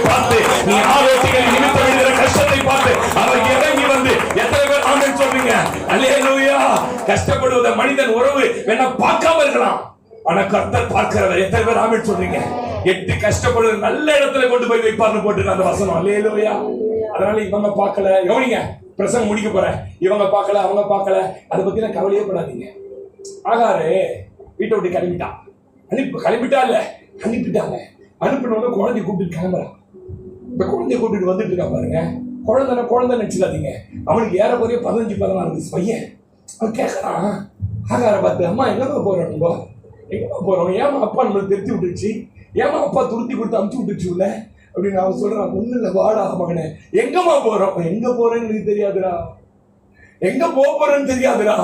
[SPEAKER 1] பார்த்து நீ ஆரோக்கிய நிமித்தம் இருக்கிற கஷ்டத்தை பார்த்து அவர் இறங்கி வந்து எத்தனை பேர் ஆமென் சொல்றீங்க? அல்லேலூயா. கஷ்டப்படுவத மனிதன் உறவு வேணா பார்க்காம இருக்கலாம், ஆனா கர்த்தர் பார்க்கிறவர். எத்தனை பேர் ஆமென் சொல்றீங்க? 8 கஷ்டப்படுவது நல்ல இடத்துல கொண்டு போய் வைப்பார்னு போட்டு அந்த வசனம். அல்லேலூயா. அதனால இவங்க பார்க்கல, கவனிங்க, பிரசங்கம் முடிக்க போறேன், இவங்க பார்க்கல அவங்க பார்க்கல, அதை பத்தி நான் கவலையே படாதீங்க. ஆகாரு வீட்டை விட்டு கிளம்பிட்டான். கிளம்பிட்டா இல்ல, அனுப்பிட்டாங்க. அனுப்பினோட குழந்தை கூப்பிட்டு கிளம்புறான். இந்த குழந்தைய கூப்பிட்டு வந்துட்டு இருக்கா பாருங்க. குழந்தை நினைச்சுக்காதீங்க, அவனுக்கு ஏறக்குறைய 15-16 பையன். அவன் கேட்கறான் ஆகார பார்த்து, அம்மா எங்கம்மா போறோம், எங்கம்மா போறோம், ஏமா அப்பா நம்மளை திருத்தி விட்டுருச்சு, ஏமா அப்பா துருத்தி கொடுத்து அமுச்சு விட்டுருச்சு உள்ள அப்படின்னு அவன் சொல்றான். ஒண்ணு இல்ல, வாடா மகனே, எங்கம்மா போறோம், எங்க போறேன்னு எனக்கு தெரியாதுடா, எங்க போறேன்னு தெரியாதுடா,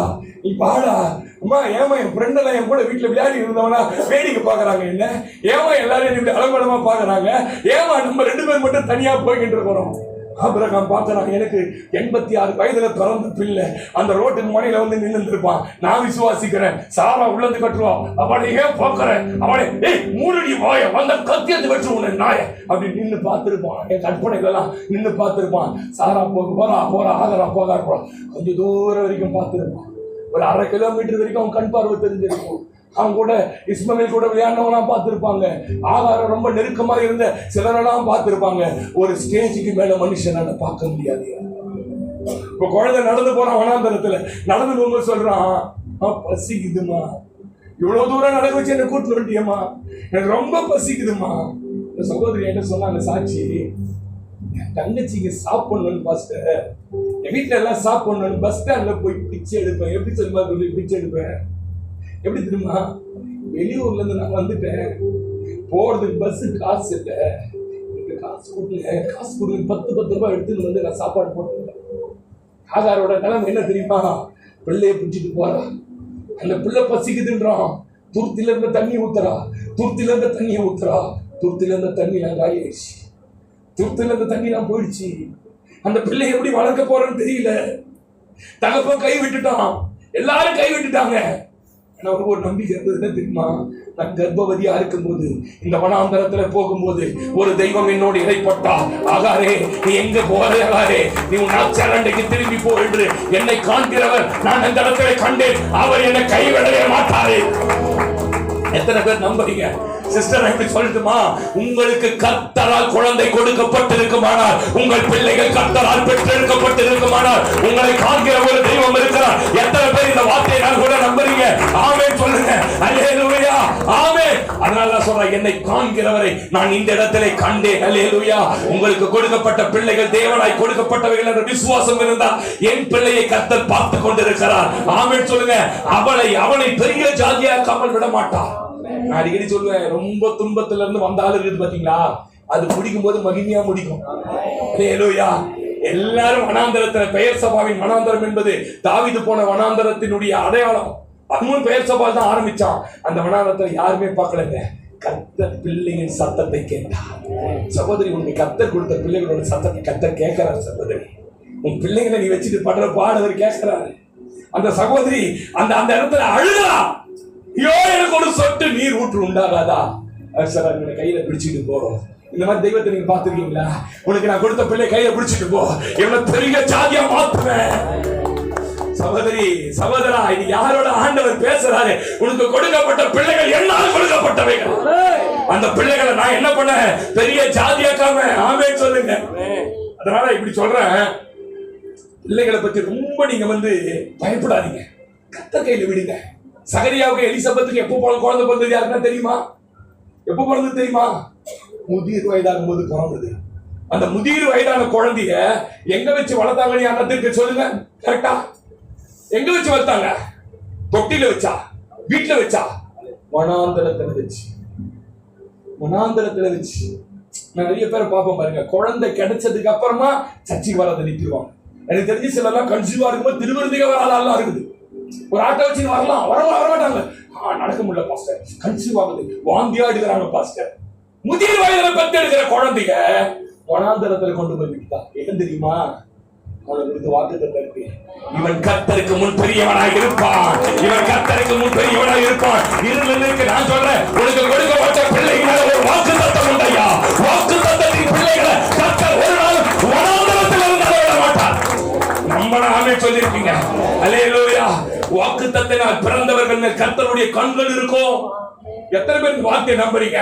[SPEAKER 1] நீ வாடா. அம்மா ஏமா என் ஃப்ரெண்ட் எல்லாம் என் கூட வீட்டுல விளையாடி இருந்தவனா வேடிக்கை பாக்குறாங்க, என்ன ஏமா எல்லாரும் இப்படி அலங்கோலமா பாக்குறாங்க, ஏமா நம்ம 2 பேர் மட்டும் தனியா போய்கிட்டு இருக்கிறோம். ஆபிரகாம் பார்க்கிறான், எனக்கு 86 வயதுல பிறந்த பிள்ளை அந்த ரோட்டுக்கு மணியில வந்து நின்று இருப்பான். நான் விசுவாசிக்கிறேன், சாரா உள்ளது கட்டுவான், அவளை ஏன் பார்க்கிறேன், அவளை மூணடி வாய வந்த கத்தியத்து வச்சு உன்னை நாய அப்படி நின்று பார்த்திருப்பான். என் கற்பனைகளெல்லாம் நின்று பார்த்திருப்பான். சாரா போறா ஆகரா போகா கொஞ்சம் தூரம் வரைக்கும் பார்த்திருப்பான். ஒரு 1/2 கிலோமீட்டர் வரைக்கும் அவன் கண் பார்வை தெரிஞ்சிருக்கும். அவங்க கூட இஸ்மவேல் கூட விளையாண்டவெல்லாம் பார்த்திருப்பாங்க. ஆகாரம் ரொம்ப நெருக்கமா இருந்த சிலரெல்லாம் பார்த்திருப்பாங்க. ஒரு ஸ்டேஜுக்கு மேல மனுஷனால பார்க்க முடியாது. இப்ப குழந்தை நடந்து போறான், வனாந்தரத்துல நடந்து போகும்போது சொல்றான், பசிக்குதுமா, இவ்வளவு தூரம் நடக்க வச்சு என்ன கூட்டு வந்துட்டியம்மா, எனக்கு ரொம்ப பசிக்குதுமா. இந்த சகோதரி என்ன சொன்னாங்க, சாட்சி, என் தங்கச்சிங்க சாப்பிடணும்னு பாஸ்டர், என் வீட்டுல எல்லாம் சாப்பிடணும்னு பஸ் ஸ்டாண்ட்ல போய் பிச்சை எடுப்பேன். எப்படி சொல்லுமா பிச்சை எடுப்பேன், எப்படி தெரியுமா, வெளியூர்ல இருந்து நான் வந்துட்டேன், போறதுக்கு பஸ் காசு இல்லை, காசு கொடுங்க, காசு கொடுங்க, 10 ரூபாய் எடுத்துன்னு வந்து நான் சாப்பாடு போட்டேன். ஆகாரோட நிலைமை என்ன தெரியுமா, பிள்ளைய பிடிச்சிட்டு போறான். அந்த பிள்ளை பசிக்குதுன்றான், துருத்தில இருந்த தண்ணி ஊத்துறா, துருத்தில இருந்த தண்ணியை ஊத்துறா, துருத்தில இருந்த தண்ணி நான் காலி ஆயிடுச்சு, துருத்தில இருந்த தண்ணி நான் போயிடுச்சு. அந்த பிள்ளை எப்படி வளர்க்க போறேன்னு தெரியல. தகப்பன் கை விட்டுட்டான், எல்லாரும் கை விட்டுட்டாங்க. அவருக்கு ஒரு நம்பிக்கை இருந்தது, என்ன தெரியுமா, நான் கர்ப்பவதியா இருக்கும்போது இந்த வனாந்தரத்துல போகும்போது ஒரு தெய்வம் என்னோடு இடைப்பட்டா, ஆகாரே நீ எங்க போற, ஆகாரே நீ உன் நாச்சரண்டைக்கு திரும்பி போ என்று என்னை காண்கிறவர் நான் அந்த இடத்துல கண்டேன், அவர் என்னை கைவிடவே மாட்டாரே. எத்தனை பேர் நம்புறீங்க? சிஸ்டர் எப்படி சொல்லட்டுமா, உங்களுக்கு கர்த்தரால் குழந்தை கொடுக்கப்பட்டிருக்குமானால், உங்கள் பிள்ளைகள் கர்த்தரால் பெற்றெடுக்கப்பட்டிருக்குமானால், உங்களை காண்கிற ஒரு தெய்வம் இருக்கிறார். எத்தனை பேர் இந்த வார்த்தையை நான் கூட நம்புறீங்க? ஆமென் சொல்லுங்க. அல்லேலூயா, ஆமென். அதனால நான் சொல்றேன், என்னை காண்கிறவரை நான் இந்த இடத்திலே கண்டேன். அல்லேலூயா. உங்களுக்கு கொடுக்கப்பட்ட பிள்ளைகள் தேவனாய் கொடுக்கப்பட்டவைகள் என்ற விசுவாசம் இருந்தால் என் பிள்ளையை கர்த்தர் பார்த்து கொண்டிருக்கிறார். ஆமென் சொல்லுங்க. அவனை பெரிய ஜாதியாக்காமல் விட மாட்டார். நான் அடிக்கடி சொல்லுவேன், ரொம்ப துன்பத்துல இருந்து வந்தாலும் இருக்குது பாத்தீங்களா, அது முடிக்கும் போது மகிமையா முடிக்கும். அல்லேலூயா. எல்லாரும் வனாந்தரத்துல, பெயர் சபாவின் வனாந்தரம் என்பது தாவீது போன வனாந்தரத்தினுடைய அடையாளம். 13 பெயர் சபா தான் ஆரம்பிச்சான். அந்த வனாந்தரத்துல யாருமே பார்க்கலங்க, கர்த்தர் பிள்ளையின் சத்தத்தை கேட்டார். சகோதரி, உனக்கு கர்த்தர் கொடுத்த பிள்ளைகளோட சத்தத்தை கர்த்தர் கேட்கிறார். சகோதரி, உன் பிள்ளைங்களை நீ வச்சுட்டு படுற பாடவர் கேட்கிறாரு. அந்த சகோதரி அந்த இடத்துல அழுகிறா, ஐயோ எனக்கு ஒரு சொட்டு நீர் ஊற்று உண்டாகாதா, கையில பிடிச்சிட்டு போறோம். இந்த மாதிரி தெய்வத்தை நீங்க பாத்துருக்கீங்களா? உனக்கு நான் கொடுத்த பிள்ளை கையில பிடிச்சிட்டு போ, எவ்வளவு பெரிய ஜாதியா மாத்துவேன். சகோதரி, சகோதரா, இது யாரோட ஆண்டவர் பேசுறாரு? உனக்கு கொடுக்கப்பட்ட பிள்ளைகள் என்னால் கொடுக்கப்பட்டவைகள். அந்த பிள்ளைகளை நான் என்ன பண்ண, பெரிய ஜாதியாக்காம. ஆமென் சொல்லுங்க. அதனால இப்படி சொல்றேன், பிள்ளைகளை பத்தி ரொம்ப நீங்க பயப்படாதீங்க, கர்த்தர் கையில விடுங்க. சகரியாவுக்கு எலிசபெத்துக்கு எப்போ குழந்தை பிறந்தது யாருன்னா தெரியுமா? எப்போ பிறந்தது தெரியுமா? முதிர் வயதாகும் போது பிறந்தது. அந்த முதிர் வயதான குழந்தைய எங்க வச்சு வளர்த்தாங்கன்னு யாருக்கு சொல்லுங்க. கரெக்டா? எங்க வச்சு வளர்த்தாங்க? தொட்டில வச்சா, வீட்டுல வச்சா? வனாந்தரத்துல வச்சு. வனாந்தரத்துல வச்சு நான் நிறைய பேரை பார்ப்போம் பாருங்க, குழந்தை கிடைச்சதுக்கு அப்புறமா சர்ச்சைக்கு வராத நிறுத்திடுவாங்க. எனக்கு தெரிஞ்சு சிலர்லாம் கன்சீவா இருக்கும்போது திருவிருந்திக வராதெல்லாம் இருக்குது. ஒரு ஆட்டோ வச்சு வரலாம், வரமாட்டாங்க. நடக்க முடியல பாஸ்டர், கன்சீவ் ஆகுது, வாந்தியா எடுக்கிறாங்க பாஸ்டர். முதிர் வயதுல பெத்து எடுக்கிற குழந்தைங்க வனாந்தரத்துல கொண்டு போய் விட்டா. ஏன் தெரியுமா? அவனை குறித்து வாக்குத்தத்தம் இருக்கு. இவன் கர்த்தருக்கு முன் பெரியவனாக இருப்பான், இவன் கர்த்தருக்கு முன் பெரியவனாக இருப்பான். இருளுக்கு நான் சொல்றேன், உனக்கு கொடுக்கப்பட்ட பிள்ளைகளை ஒரு வாக்குத்தத்தம் உண்டையா. வாக்குத்தத்தத்தின் பிள்ளைகளை கர்த்தர் ஒரு நாள் வனாந்தரத்தில் இருந்து விட மாட்டார். நம்ம நாமே சொல்லிருக்கீங்க, அல்லேலூயா. வாக்குத்தத்தினால் பிறந்தவர்கள் கர்த்தருடைய கண்கள் இருக்கும். எத்தனை பேருக்கு வார்த்தையை நம்புறீங்க?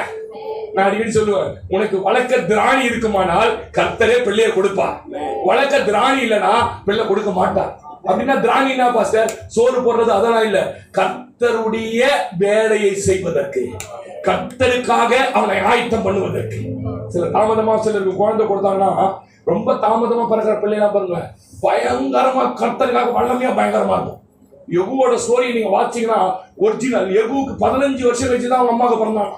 [SPEAKER 1] நான் அடிக்கடி சொல்லுவேன், உனக்கு வழக்க திராணி இருக்குமானால் கர்த்தரே பிள்ளைய கொடுப்பார். வழக்க திராணி இல்லைன்னா பிள்ளை கொடுக்க மாட்டார். அப்படின்னா திராணினா பாஸ்டர் சோறு போடுறது அதெல்லாம் இல்ல, கர்த்தருடைய வேலையை செய்வதற்கு, கர்த்தருக்காக அவனை ஆயத்தம் பண்ணுவதற்கு. சில தாமதமா சிலருக்கு குழந்தை கொடுத்தாங்கன்னா, ரொம்ப தாமதமா பிறக்கிற பிள்ளைலாம் பாருங்க, பயங்கரமா கர்த்தருக்காக வல்லமையா பயங்கரமா இருக்கும். யெகூவோட ஸ்டோரி நீங்க வாட்சீங்கன்னா, ஒரிஜினல் யெகூவுக்கு 15 வருஷம் கழிச்சுதான் அவங்க அம்மாவுக்கு பிறந்தாங்க.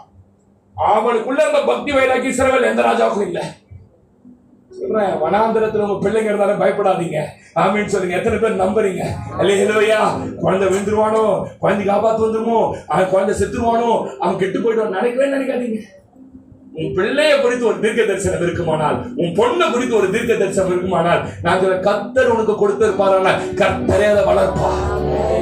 [SPEAKER 1] அவனுக்குள்ள இருந்த பக்தி வைராக்கி இஸ்ரவேல் எந்த ராஜாவுக்கும் இல்ல. சொல்றேன், வனாந்தரத்துல உங்க பிள்ளைங்க இருந்தாலும் பயப்படாதீங்க. ஆமீன் சொல்லுங்க. எத்தனை பேர் நம்புறீங்க? அல்லேலூயா. குழந்தை விழுந்துருவானோ, குழந்தை காப்பாத்து வந்துருமோ, அவன் குழந்தை செத்துருவானோ, அவன் கெட்டு போயிடுவான் நினைக்காதீங்க. உன் பிள்ளைய குறித்து ஒரு தீர்க்க தரிசனம் இருக்குமானால், உன் பொண்ணை குறித்து ஒரு தீர்க்க தரிசனம் இருக்குமானால், நான் சொல்ல கர்த்தர் உனக்கு கொடுத்திருப்பாரு, கர்த்தரே அதை வளர்ப்பா.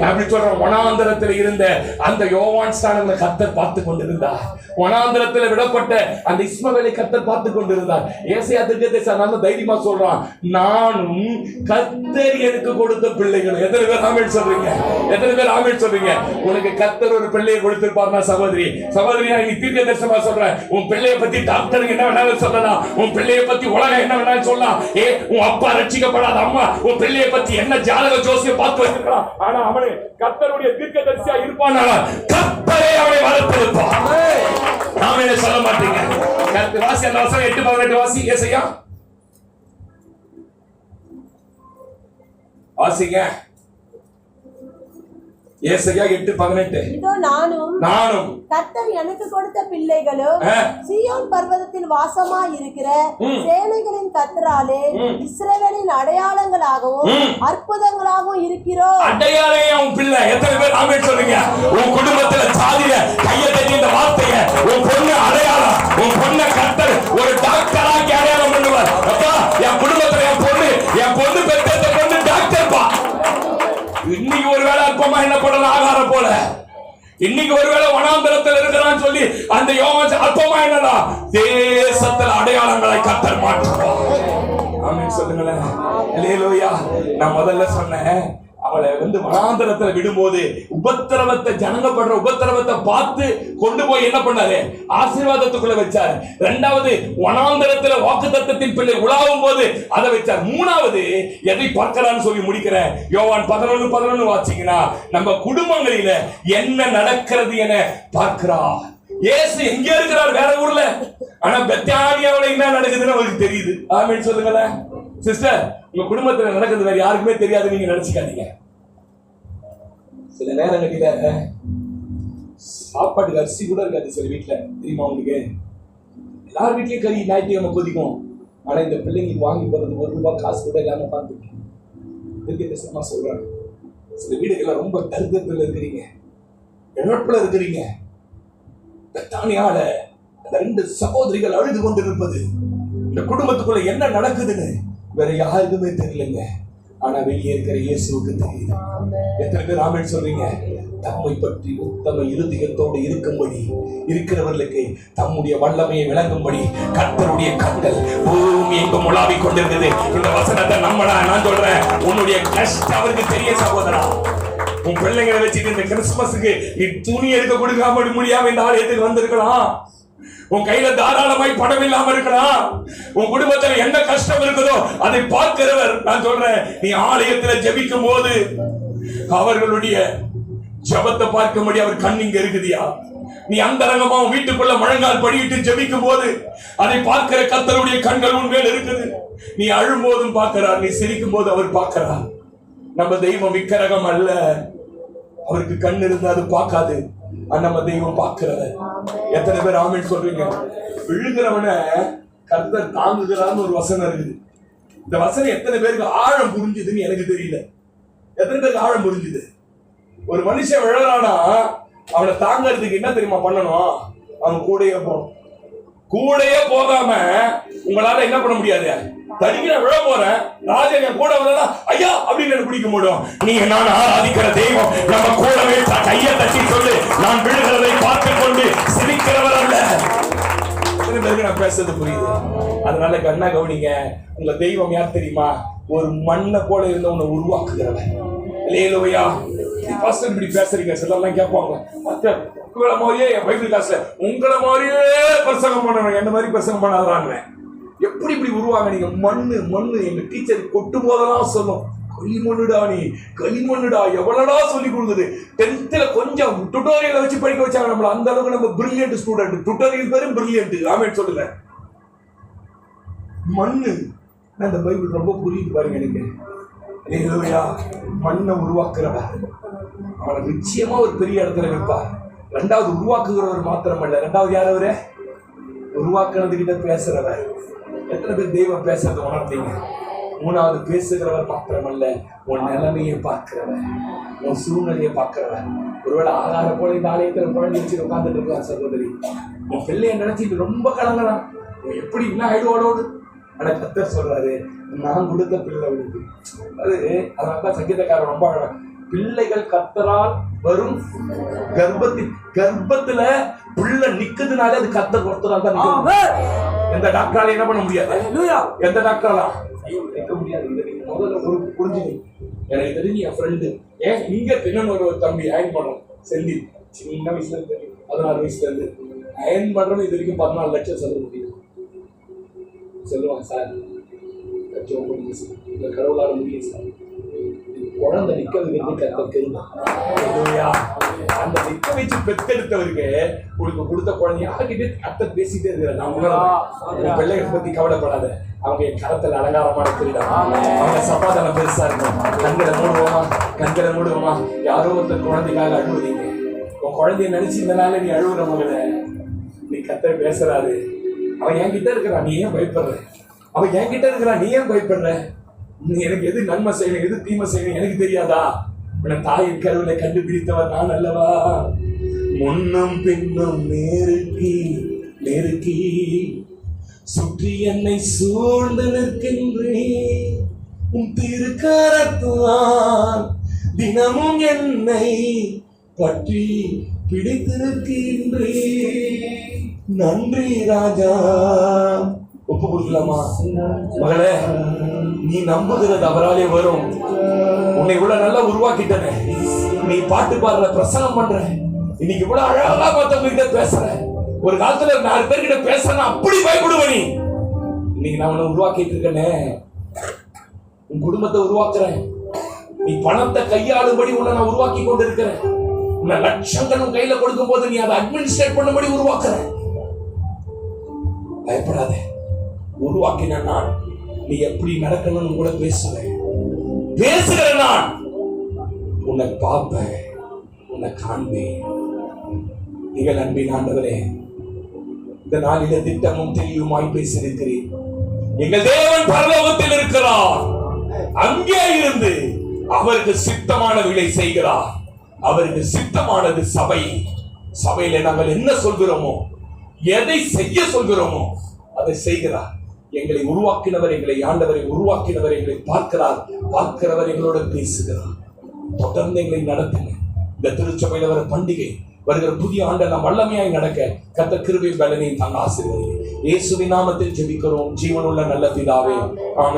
[SPEAKER 1] நான் அப்படி சொல்றேன், வனாந்தரத்தில் இருந்த அந்த யோவான் ஸ்தானங்களை கர்த்தர் பார்த்து கொண்டிருந்தார். வனாந்தரத்தில் விடப்பட்ட அந்த இஸ்மவேலை கர்த்தர் பார்த்து கொண்டிருந்தார். ஏசாயா தீர்க்கதரிசி தைரியமா சொல்றான், நானும் கர்த்தர் எனக்கு கொடுத்த பிள்ளைகள். எத்தனை பேர் ஆமென் சொல்றீங்க? எத்தனை பேர் ஆமென் சொல்றீங்க? உனக்கு கர்த்தர் ஒரு பிள்ளையை கொடுத்திருப்பாருன்னா சகோதரியா நீ தீர்க்க தரிசனமா சொல்ற, உன் பிள்ளைய பத்தி டாக்டருக்கு என்ன வேணாலும் சொல்லலாம், உன் பிள்ளைய பத்தி உலகம் என்ன வேணாலும் சொல்லலாம். உன் அப்பா ரட்சிக்கப்படாத அம்மா உன் பிள்ளைய பத்தி என்ன ஜாதக ஜோசியம் பார்த்து வச்சிருக்கலாம். ஆனா அவனு கர்த்தருடைய தீர்க்கதரிசியா இருப்பானா, கர்த்தரே அவனை வளர்த்திருப்பான். நாம என்ன சொல்ல மாட்டீங்க? கர்த்தர் வாசி அந்த வசனம் 8:18 வாசி. ஏசாயா வாசிங்க. ஏசாயா 8:18.
[SPEAKER 3] இதோ நானும் கர்த்தர் எனக்கு கொடுத்த பிள்ளைகளும் சீயோன் பர்வதத்தில் வாசமா இருக்கிற சேனைகளின் கர்த்தராலே இஸ்ரவேலின் அடையாளங்களாகவும் அற்புதங்களாகவும் இருக்கிறோம்.
[SPEAKER 1] அடையாளம் உன் பிள்ளை. எத்தனை பேர் ஆமென் சொல்றீங்க? உன் குடும்பத்துல சாதிய கையை தட்டி இந்த வார்த்தையை, உன் பொண்ணு அடையாளம், உன் பொண்ணை கர்த்தர் ஒரு டாக்டராக்கி அடையாளம் பண்ணுவார். அப்பா என் குடும்பத்துல என் பொண்ணு பெற்ற பொண்ணு டாக்டர் பா. இன்னைக்கு ஒருவேளை அற்பமா என்ன பண்ணலாம் ஆகாரம் போல, இன்னைக்கு ஒருவேளை வனாந்தரத்தில் இருக்கிறான்னு சொல்லி அந்த யோவான் அற்பமா என்னடா தேசத்துல அடையாளங்களை கர்த்தர் மாற்றுவார். ஆமென் சொல்லுங்களேன். அல்லேலூயா. நான் முதல்ல சொன்னேன், அவளை வனாந்தரத்துல விடும்போது உபத்திரவத்தை, ஜனங்கப்படுற உபத்திரவத்தை பார்த்து கொண்டு போய் என்ன பண்ணாரு? ஆசீர்வாதத்துக்குள்ள வச்சாரு. இரண்டாவது, வனாந்தரத்துல வாக்குத்தத்தத்தின் பிள்ளை உலாவும் போது அதை வச்சார். மூணாவது, எதை பார்க்கிறான்னு சொல்லி முடிக்கிறேன். யோவான் 11:11 வாசிங்கன்னா, நம்ம குடும்பங்களில என்ன நடக்கிறது என பார்க்கிறார். இயேசு எங்க இருக்கிறார்? வேற ஊர்ல. ஆனா பெத்தானியாவுல என்ன நடக்குதுன்னு அவருக்கு தெரியுது. ஆமென் சொல்லுங்களேன். சிஸ்டர், உங்க குடும்பத்துல நடக்கிறது வேற யாருக்குமே தெரியாது நீங்க நினைச்சுக்காதீங்க. சில நேரங்களில சாப்பாட்டுக்கு அரிசி கூட இருக்காது சில வீட்டுல, தெரியுமா உங்களுக்கு? எல்லார் வீட்லயும் கறி ஞாயிற்றுக்கிழமை கொதிக்கும். ஆனா இந்த பிள்ளைங்க வாங்கி போறது ₹1 காசு கூட இல்லாம பார்த்துருக்கேன். சொல்றேன், சில வீடுகள்ல ரொம்ப தரித்திரத்துல இருக்கிறீங்க, இழப்புல இருக்கிறீங்க. பெத்தானியால அந்த 2 சகோதரிகள் அழுது கொண்டிருப்பது, இந்த குடும்பத்துக்குள்ள என்ன நடக்குதுன்னு வேற யாருக்குமே தெரியலங்க. ஆனா வெளியே இருக்கிற இயேசுவுக்கு தெரியுது. எத்தனை பேர் ஆமென் சொல்றீங்க? தம்மை பற்றி உத்தம இருதயத்தோடு இருக்கும்படி இருக்கிறவர்களுக்கு தம்முடைய வல்லமையை விளங்கும்படி கர்த்தருடைய கண்கள் பூமி எங்கும் உலாவிக் கொண்டிருக்குது. இந்த வசனத்தை நம்மளா நான் சொல்றேன், உன்னுடைய கஷ்டம் அவருக்கு தெரிய சகோதரா. உன் பிள்ளைங்களை வச்சுட்டு இந்த கிறிஸ்துமஸுக்கு நீ துணி எடுக்க கொடுக்காம முடியாம இந்த ஆலயத்துக்கு வந்திருக்கலாம். உன் கையில தாராளமாய் பணம் இல்லாம இருக்கலாம். உன் குடும்பத்துல என்ன கஷ்டம் இருக்குதோ அதை பார்க்கிறவர். நான் சொல்றேன், நீ ஆலயத்துல ஜெபிக்கும் போது அவர்களுடைய ஜெபத்தை பார்க்கும்படி அவர் கண் இங்க இருக்குதியா? நீ அந்தரங்கமா வீட்டுக்குள்ள முழங்கால் படியிட்டு ஜெபிக்கும் போது அதை பார்க்கிற கர்த்தருடைய கண்கள் உன் மேல் இருக்குது. நீ அழும் போதும் பார்க்கிறார், நீ சிரிக்கும் போது அவர் பார்க்கிறார். நம்ம தெய்வம் விக்கிரகம் அல்ல. அவருக்கு கண் இருந்தா அது பார்க்காது. நம்ம தெய்வம் பார்க்கிறவர். எத்தனை பேர் ஆமென் சொல்றீங்க? விழுகிறவனை கர்த்தர் தாங்குகிறான்னு ஒரு வசனம் இருக்குது. இந்த வசனம் எத்தனை பேருக்கு ஆழம் புரிஞ்சுதுன்னு எனக்கு தெரியல. எத்தனை பேருக்கு ஆழம் புரிஞ்சுது? ஒரு மனுஷன் விழறானா அவனை தாங்கிறதுக்கு என்ன தெரியுமா பண்ணணும்? அவன் கூடையே போகணும். கூடையே போகாம உங்களால என்ன பண்ண முடியாது. தடிக்கிற விழ போறேன், ராஜன் என் கூட வரா ஐயா அப்படின்னு பிடிக்க முடியும். நீங்க நான் ஆராதிக்கிற தெய்வம் நம்ம கூடவே கையை தட்டி சொல்லு, நான் விழுகிறதை பார்த்து கொண்டு சிரிக்கிறவர் அல்ல. நான் பேசுறது புரியுது. அதனால கண்ணா கவனிங்க, உங்க தெய்வம் யார் தெரியுமா? ஒரு மண்ணை போல இருந்த உன்னை உருவாக்குகிறவன். இல்லையா பாஸ்டர் இப்படி பேசுறீங்க சிலர்லாம் கேட்பாங்க, உங்களை மாதிரியே என் பைபிள் கிளாஸ்ல உங்களை மாதிரியே பிரசங்கம் பண்ணணும், என்ன மாதிரி பிரசங்கம் பண்ணாதாங்க. எப்படி இப்படி உருவாங்க நீங்க? மண்ணு மண்ணு எங்க டீச்சர் கொட்டும் போதெல்லாம் சொல்லும், களிமண்ணுடா நீ களிமண்ணுடா. எவ்வளவுடா சொல்லி கொடுக்குது. 10th கொஞ்சம் டுட்டோரியலை வச்சு படிக்க வச்சாங்க நம்மள. அந்த அளவுக்கு நம்ம பிரில்லியன்ட் ஸ்டூடெண்ட். டுட்டோரியல் பேரும் பிரில்லியன்ட். ஆமென் சொல்லுங்க. மண்ணு அந்த பைபிள் ரொம்ப புரியுது பாருங்க எனக்கு. இல்லையா மண்ணை உருவாக்குறவர் அவனை நிச்சயமா ஒரு பெரிய இடத்துல வைப்பார். ரெண்டாவது உருவாக்குகிறவர் மாத்திரமல்ல, ரெண்டாவது யார் அவரு? உருவாக்குறது கிட்ட பேசுறவர். எத்தனை பேர் தெய்வம் பேசுறதை உணர்ந்தீங்க? மூணாவது பேசுகிறவர் மாத்திரமல்ல, உன் நிலைமையை பார்க்கிறவர், உன் சூழ்நிலையை பார்க்கிறவர். ஒருவேளை ஆகார போல இந்த ஆலயத்தில் குழந்தை வச்சு உட்கார்ந்துட்டு இருக்கான் சகோதரி, உன் பிள்ளைய நினைச்சிட்டு ரொம்ப கலங்கலாம், எப்படி இன்னும் ஆயிடுவாளோடு. ஆனா கர்த்தர் சொல்றாரு, நான் கொடுத்த பிள்ளை அவளுக்கு. அது அதனாலதான் சங்கீதக்காரர் ரொம்ப பிள்ளைகள் கர்த்தரால் வரும் கர்ப்பத்துல பிள்ளை நிக்குதுனாலே அது கர்த்தர் கொடுத்ததால் தான் நிக்குது. எந்த டாக்டரால என்ன பண்ண முடியாது. எந்த டாக்டரால நிக்க முடியாது. முதல்ல ஒரு புரிஞ்சுக்கணும். எனக்கு தெரிஞ்சு என் ஃப்ரெண்டு ஏன் இங்க தின்னு ஒரு தம்பி அயன் பண்ணோம் செல்லி, சின்ன வயசுல இருந்து 16 வயசுல இருந்து அயன் பண்றது இது வரைக்கும் 14 லட்சம் செல்ல முடியும். சொல்லுவாங்க சார், லட்சம் இந்த கடவுளால முடியும் சார். குழந்தை நிக்க வைக்கிறது கத்தருக்கு. அந்த நிக்க வச்சு பெத்தெடுத்தவருக்கு உங்களுக்கு கொடுத்த குழந்தை யார்கிட்ட அத்தை பேசிட்டே இருக்கிற நான் உணர்றேன். பிள்ளைகளை பத்தி கவலைப்படாத, அவங்க என் கரத்தில் அலங்காரமான திருடம். அவங்க சப்பாதான பெருசா இருக்கும். கண்களை மூடுவோமா. யாரோ ஒருத்தர் குழந்தைக்காக அழுவுறீங்க. உன் குழந்தைய நினைச்சு இந்த நாள்ல நீ அழுவுற மகளை நீ கத்த பேசுறாரு. அவன் என்கிட்ட இருக்கிறான், நீ ஏன் பயப்படுற? அவன் என்கிட்ட இருக்கிறான், நீ ஏன் பயப்படுற? நீ எனக்கு எது நன்மை செய்யணும் எது தீமை செய்யணும் எனக்கு தெரியாதா? உன்னை தாயின் கருவில கண்டுபிடித்தவர் நான் அல்லவா? முன்னும் பின்னும் நெருக்கி நெருக்கி சுற்றி என்னை சூழ்ந்து நிற்கின்றேன். உன் திருக்கரத்தால் தினமும் என்னை பற்றி பிடித்து நிற்கின்றேன். நன்றி ராஜா. ஒப்பு கொடுக்கலாமா? மகளே, நீ நம்புகிறது அவராலே வரும். உன்னை இவ்வளவு நல்லா உருவாக்கிட்டனே, நீ பாட்டு பாடுற, பிரசங்கம் பண்ற, இன்னைக்கு இவ்வளவு அழகா மத்தவங்க கிட்ட பேசுற. ஒரு காலத்துல 4 பேர்கிட்ட பேசுறேன்னா அப்படி பயப்படுவ நீ. இன்னைக்கு நான் உன்னை உருவாக்கிட்டு இருக்கனே, உன் குடும்பத்தை உருவாக்குறேன். நீ பணத்தை கையாளும்படி உன்னை நான் உருவாக்கி கொண்டு இருக்கிறேன். உன்னை லட்சங்களும் கையில கொடுக்கும் போது நீ அதை அட்மினிஸ்ட்ரேட் பண்ணும்படி உருவாக்குறேன். பயப்படாத. உருவாக்கின நான் நீ எப்படி நடக்கணும்னு கூட பேசுவேன். பேசுகிற நான் உன்னை பார்ப்பேன், உன்னை காண்பேன். நீங்கள் அன்பின் ஆண்டவரே, இந்த நாளில திட்டமும் தெளிவுமாய் பேசியிருக்கிறேன். எங்கள் தேவன் பரலோகத்தில் இருக்கிறார். அங்கே இருந்து அவருக்கு சித்தமான விலை செய்கிறார். அவருக்கு சித்தமானது சபை. சபையில நாங்கள் என்ன சொல்கிறோமோ, எதை செய்ய சொல்கிறோமோ அதை செய்கிறார். எங்களை உருவாக்கினவர், எங்களை ஆண்டவரை உருவாக்கினவர் எங்களை பார்க்கிறார். பார்க்கிறவர் எங்களோட பேசுகிறார். தொடர்ந்து எங்களை நடத்துங்க. இந்த திருச்சபையில வர பண்டிகை, வருகிற புதிய ஆண்டெல்லாம் வல்லமையாய் நடக்க கர்த்தர் கிருபை பலனையும் தாங்க ஆசீர்வதிங்க. இயேசுவின் நாமத்தில் ஜெபிக்கிறோம் ஜீவனுள்ள நல்ல பிதாவே, ஆமென்.